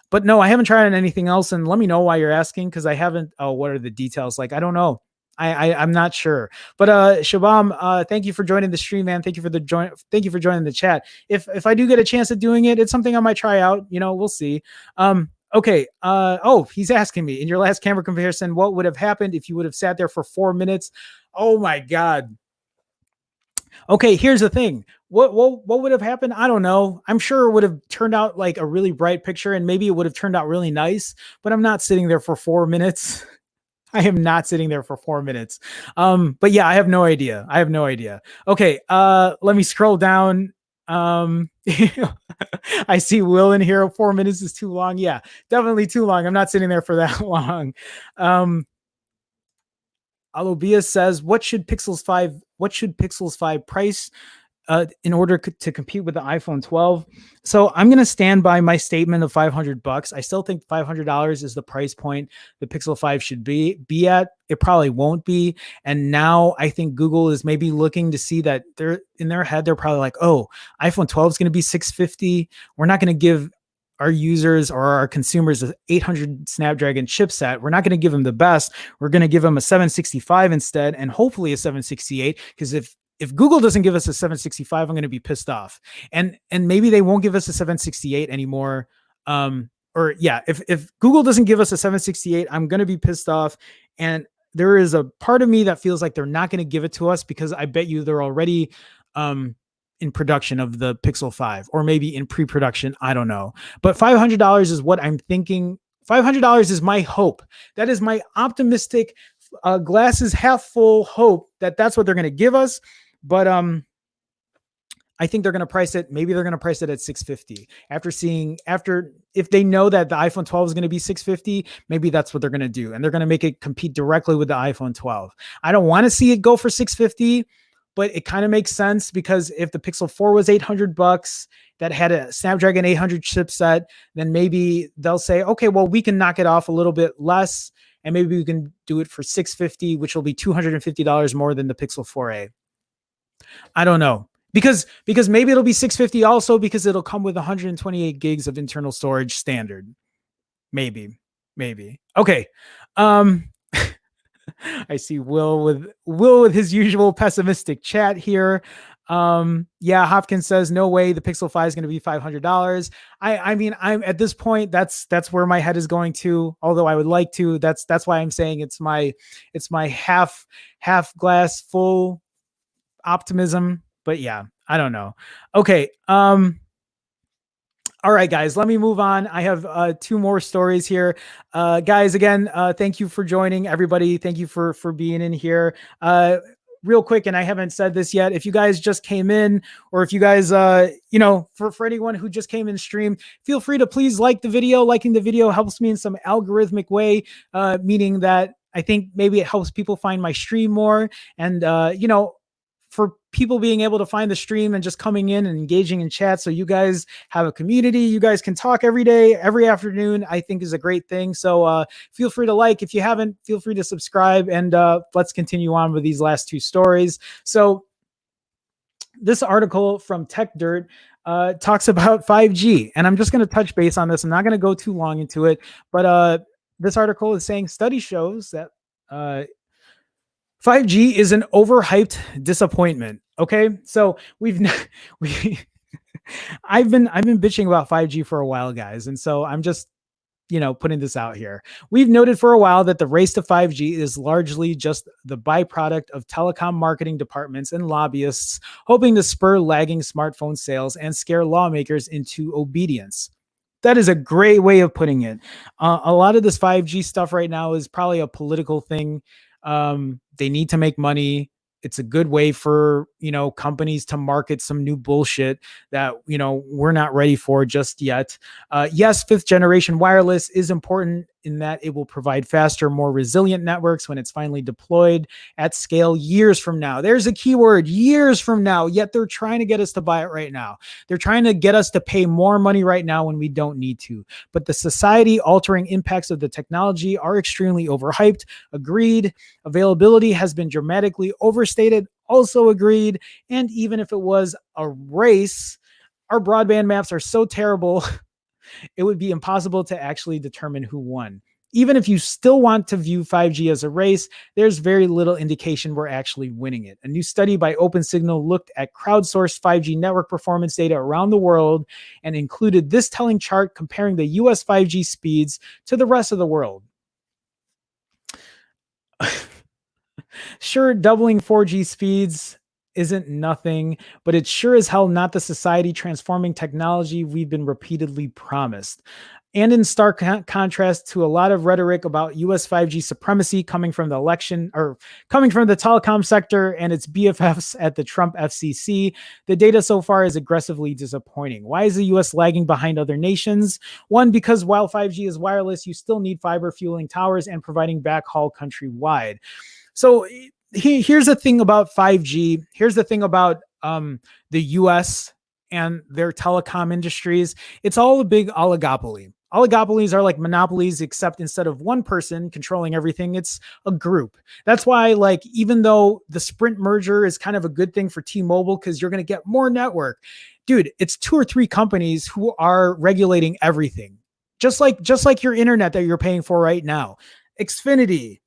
but no, I haven't tried on anything else. And let me know why you're asking, because I haven't. Oh, what are the details? Like, I don't know. I'm not sure. But Shabam, thank you for joining the stream, man. Thank you for the join. Thank you for joining the chat. If I do get a chance at doing it, it's something I might try out. You know, we'll see. Okay. Oh, he's asking me, in your last camera comparison, what would have happened if you would have sat there for 4 minutes? Oh my God. Okay, here's the thing. What would have happened? I don't know. I'm sure it would have turned out like a really bright picture, and maybe it would have turned out really nice, but I'm not sitting there for 4 minutes. I am not sitting there for 4 minutes. But yeah, I have no idea. I have no idea. Okay, let me scroll down. I see Will in here. 4 minutes is too long. Yeah, definitely too long. I'm not sitting there for that long. Alobia says, what should Pixels 5 price in order to compete with the iPhone 12? So I'm going to stand by my statement of $500. I still think $500 is the price point the Pixel 5 should be at. It probably won't be. And now I think Google is maybe looking to see that they're in their head. They're probably like, oh, iPhone 12 is going to be $650. We're not going to give our users or our consumers an 800 Snapdragon chipset. We're not going to give them the best. We're going to give them a 765 instead, and hopefully a 768. Because if Google doesn't give us a 765, I'm going to be pissed off. And maybe they won't give us a 768 anymore. Or yeah, if Google doesn't give us a 768, I'm going to be pissed off. And there is a part of me that feels like they're not going to give it to us, because I bet you they're already in production of the Pixel 5, or maybe in pre-production. I don't know. But $500 is what I'm thinking. $500 is my hope. That is my optimistic, glasses half full hope that that's what they're going to give us. But I think they're going to price it. Maybe they're going to price it at $650 if they know that the iPhone 12 is going to be $650. Maybe that's what they're going to do, and they're going to make it compete directly with the iPhone 12. I don't want to see it go for $650. But it kind of makes sense, because if the Pixel 4 was $800 that had a Snapdragon 800 chipset, then maybe they'll say, okay, well, we can knock it off a little bit less, and maybe we can do it for $650, which will be $250 more than the Pixel 4a. I don't know, because maybe it'll be $650 also, because it'll come with 128 gigs of internal storage standard. Maybe. Okay. I see Will with his usual pessimistic chat here. Yeah, Hopkins says no way the Pixel 5 is going to be $500. I mean, I'm at this point, that's where my head is going to, although I would like to. That's why I'm saying it's my half glass full optimism. But yeah, I don't know. Okay. All right, guys, let me move on. I have 2 more stories here. Guys, again, thank you for joining, everybody. Thank you for being in here. Real quick, and I haven't said this yet, if you guys just came in, or if you guys, for anyone who just came in stream, feel free to please like the video. Liking the video helps me in some algorithmic way, meaning that I think maybe it helps people find my stream more. And, for people being able to find the stream and just coming in and engaging in chat, so you guys have a community, you guys can talk every day, every afternoon, I think is a great thing. So feel free to like. If you haven't, feel free to subscribe, and let's continue on with these last 2 stories. So this article from Tech Dirt talks about 5G, and I'm just going to touch base on this. I'm not going to go too long into it, but this article is saying study shows that 5G is an overhyped disappointment. Okay, so I've been bitching about 5G for a while, guys, and so I'm just putting this out here. We've noted for a while that the race to 5G is largely just the byproduct of telecom marketing departments and lobbyists hoping to spur lagging smartphone sales and scare lawmakers into obedience. That is a great way of putting it. A lot of this 5G stuff right now is probably a political thing. They need to make money. It's a good way for, companies to market some new bullshit that, we're not ready for just yet. Yes, 5th generation wireless is important in that it will provide faster, more resilient networks when it's finally deployed at scale years from now. There's a keyword, years from now, yet they're trying to get us to buy it right now. They're trying to get us to pay more money right now when we don't need to. But the society altering impacts of the technology are extremely overhyped. Agreed. Availability has been dramatically overstated. Also agreed. And even if it was a race, our broadband maps are so terrible, it would be impossible to actually determine who won. Even if you still want to view 5G as a race, there's very little indication we're actually winning it. A new study by OpenSignal looked at crowdsourced 5G network performance data around the world and included this telling chart comparing the US 5G speeds to the rest of the world. Sure, doubling 4G speeds isn't nothing, but it's sure as hell not the society transforming technology we've been repeatedly promised. And in stark contrast to a lot of rhetoric about US 5G supremacy coming from the election or coming from the telecom sector and its BFFs at the Trump FCC, the data so far is aggressively disappointing. Why is the US lagging behind other nations? One, because while 5G is wireless, you still need fiber fueling towers and providing backhaul countrywide. So here's the thing about 5G. Here's the thing about the US and their telecom industries. It's all a big oligopoly. Oligopolies are like monopolies, except instead of one person controlling everything, it's a group. That's why, like, even though the Sprint merger is kind of a good thing for T-Mobile because you're going to get more network, dude, it's 2 or 3 companies who are regulating everything. Just like your internet that you're paying for right now. Xfinity,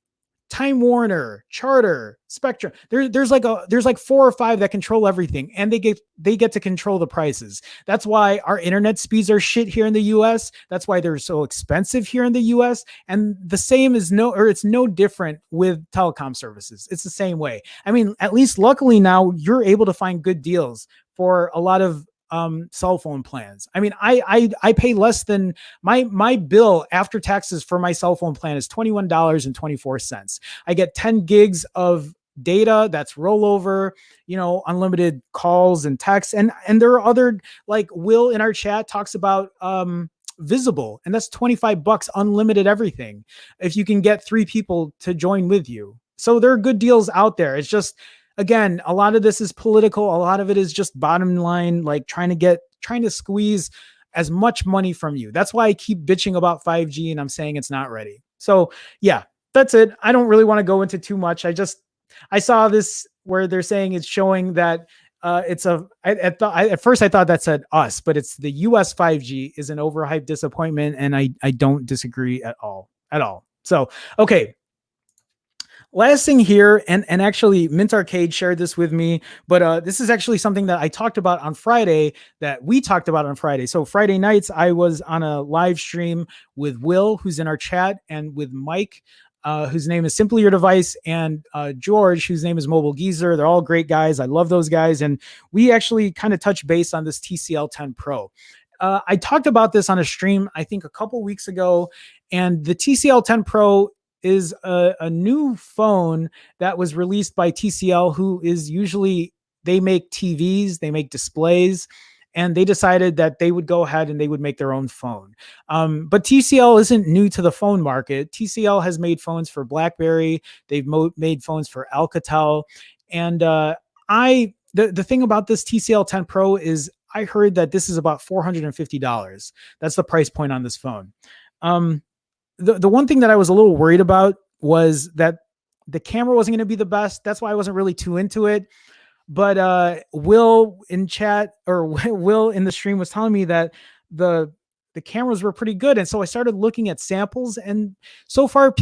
Time Warner, Charter, Spectrum. There's like 4 or 5 that control everything, and they get to control the prices. That's why our internet speeds are shit here in the US. That's why they're so expensive here in the US. And the same is it's no different with telecom services. It's the same way. I mean, at least luckily now you're able to find good deals for a lot of cell phone plans. I mean, I pay less than my bill after taxes for my cell phone plan is $21.24. I get 10 gigs of data that's rollover, unlimited calls and texts. And there are other, like Will in our chat talks about Visible, and that's $25 unlimited everything if you can get 3 people to join with you. So there are good deals out there. It's just, again, a lot of this is political. A lot of it is just bottom line, like trying to squeeze as much money from you. That's why I keep bitching about 5G and I'm saying it's not ready. So yeah, that's it. I don't really want to go into too much. I saw this where they're saying it's showing that at first I thought that said us, but it's the US 5G is an overhyped disappointment. And I don't disagree at all. So, okay. Last thing here, and actually Mint Arcade shared this with me, but this is actually something that I talked about on Friday, that we talked about on Friday. So Friday nights, I was on a live stream with Will, who's in our chat, and with Mike, whose name is Simply Your Device, and George, whose name is Mobile Geezer. They're all great guys. I love those guys. And we actually kind of touched base on this TCL 10 Pro. I talked about this on a stream, I think a couple weeks ago, and the TCL 10 Pro is a new phone that was released by TCL, who is usually, they make TVs, they make displays, and they decided that they would go ahead and they would make their own phone. But TCL isn't new to the phone market. TCL has made phones for BlackBerry. They've made phones for Alcatel. And the thing about this TCL 10 Pro is I heard that this is about $450. That's the price point on this phone. The one thing that I was a little worried about was that the camera wasn't going to be the best. That's why I wasn't really too into it. But Will in chat, or Will in the stream, was telling me that the cameras were pretty good. And so I started looking at samples, and so far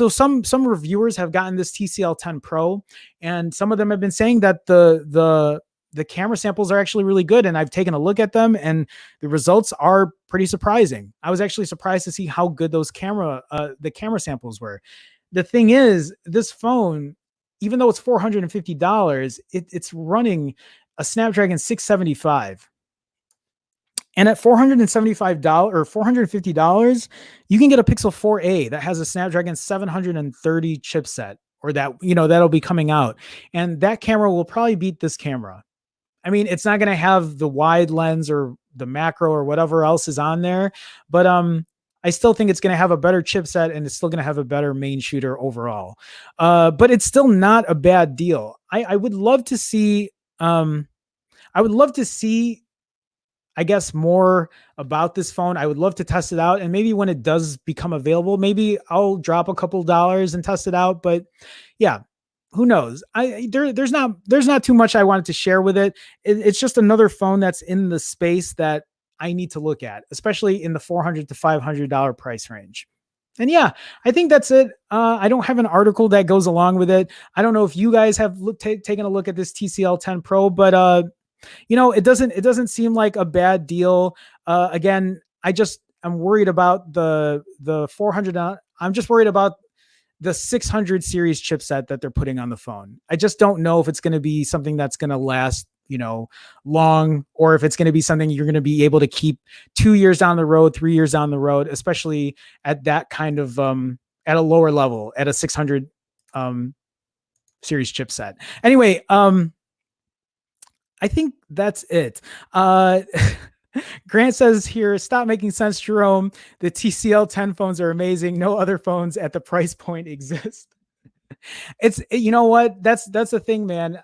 some reviewers have gotten this TCL 10 Pro, and some of them have been saying that the camera samples are actually really good. And I've taken a look at them, and the results are pretty surprising. I was actually surprised to see how good the camera samples were. The thing is, this phone, even though it's $450, it's running a Snapdragon 675. And at $475 or $450, you can get a Pixel 4a that has a Snapdragon 730 chipset, or that'll be coming out. And that camera will probably beat this camera. I mean, it's not going to have the wide lens or the macro or whatever else is on there, but I still think it's going to have a better chipset and it's still going to have a better main shooter overall. But it's still not a bad deal. I would love to see, I would love to see, I guess, more about this phone. I would love to test it out. And maybe when it does become available, maybe I'll drop a couple dollars and test it out. But yeah, who knows? There's not too much I wanted to share with it. It's just another phone that's in the space that I need to look at, especially in the $400 to $500 price range. And yeah, I think that's it. I don't have an article that goes along with it. I don't know if you guys have taken a look at this TCL 10 Pro, but it doesn't seem like a bad deal. Again, I'm worried about the 400. I'm just worried about the 600 series chipset that they're putting on the phone. I just don't know if it's going to be something that's going to last, long, or if it's going to be something you're going to be able to keep 2 years down the road, 3 years down the road, especially at that kind of, at a lower level, at a 600 series chipset. Anyway, I think that's it. Grant says here, stop making sense, Jerome. The TCL 10 phones are amazing. No other phones at the price point exist. It's, you know what? That's the thing, man.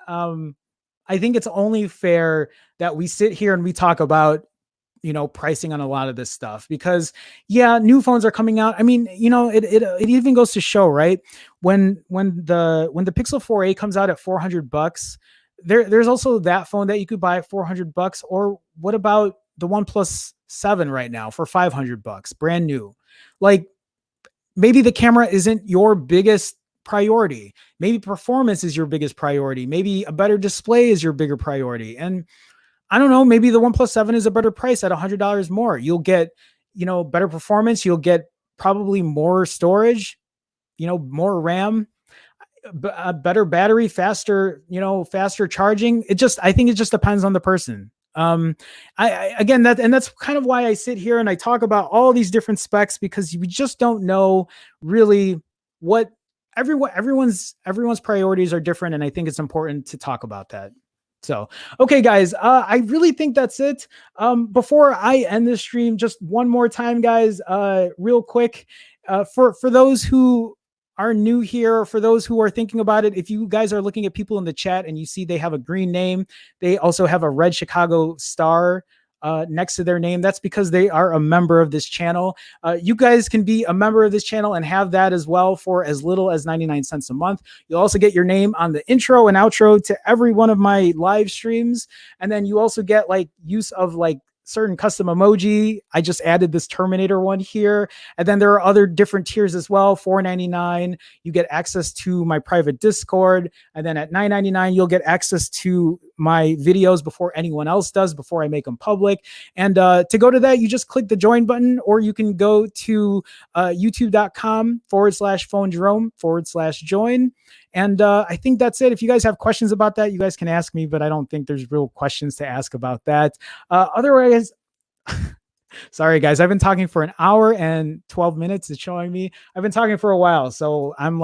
I think it's only fair that we sit here and we talk about, pricing on a lot of this stuff, because yeah, new phones are coming out. I mean, it even goes to show, right? When the Pixel 4a comes out at $400, there's also that phone that you could buy at $400. Or what about the OnePlus 7 right now for $500, brand new? Like, maybe the camera isn't your biggest priority. Maybe performance is your biggest priority. Maybe a better display is your bigger priority. And I don't know, maybe the OnePlus 7 is a better price at $100 more. You'll get, better performance. You'll get probably more storage, more RAM, a better battery, faster charging. I think it just depends on the person. Again, that's kind of why I sit here and I talk about all these different specs, because we just don't know really what everyone's priorities are different. And I think it's important to talk about that. So, okay, guys, I really think that's it. Before I end this stream, just one more time, guys, real quick, for those who are new here, for those who are thinking about it, if you guys are looking at people in the chat and you see they have a green name, they also have a red Chicago star next to their name, that's because they are a member of this channel. You guys can be a member of this channel and have that as well for as little as 99 cents a month. You'll also get your name on the intro and outro to every one of my live streams. And then you also get use of certain custom emoji. I just added this Terminator one here. And then there are other different tiers as well. $4.99, you get access to my private Discord. And then at $9.99, you'll get access to my videos before anyone else does, before I make them public. And to go to that, you just click the join button, or you can go to youtube.com/PhoneJerome/join. And I think that's it. If you guys have questions about that, you guys can ask me, but I don't think there's real questions to ask about that. Otherwise, sorry, guys, I've been talking for an hour and 12 minutes. It's showing me. I've been talking for a while, so I'm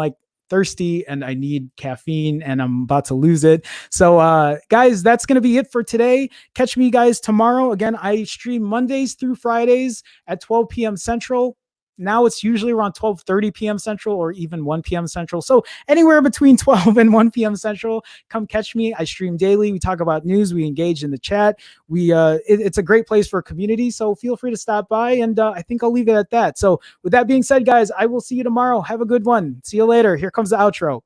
thirsty and I need caffeine and I'm about to lose it. So guys, that's going to be it for today. Catch me guys tomorrow. Again, I stream Mondays through Fridays at 12 p.m. Central. Now it's usually around 12:30 p.m. Central, or even 1 p.m. Central. So anywhere between 12 and 1 p.m. Central, come catch me. I stream daily. We talk about news. We engage in the chat. It's a great place for a community. So feel free to stop by, and I think I'll leave it at that. So with that being said, guys, I will see you tomorrow. Have a good one. See you later. Here comes the outro.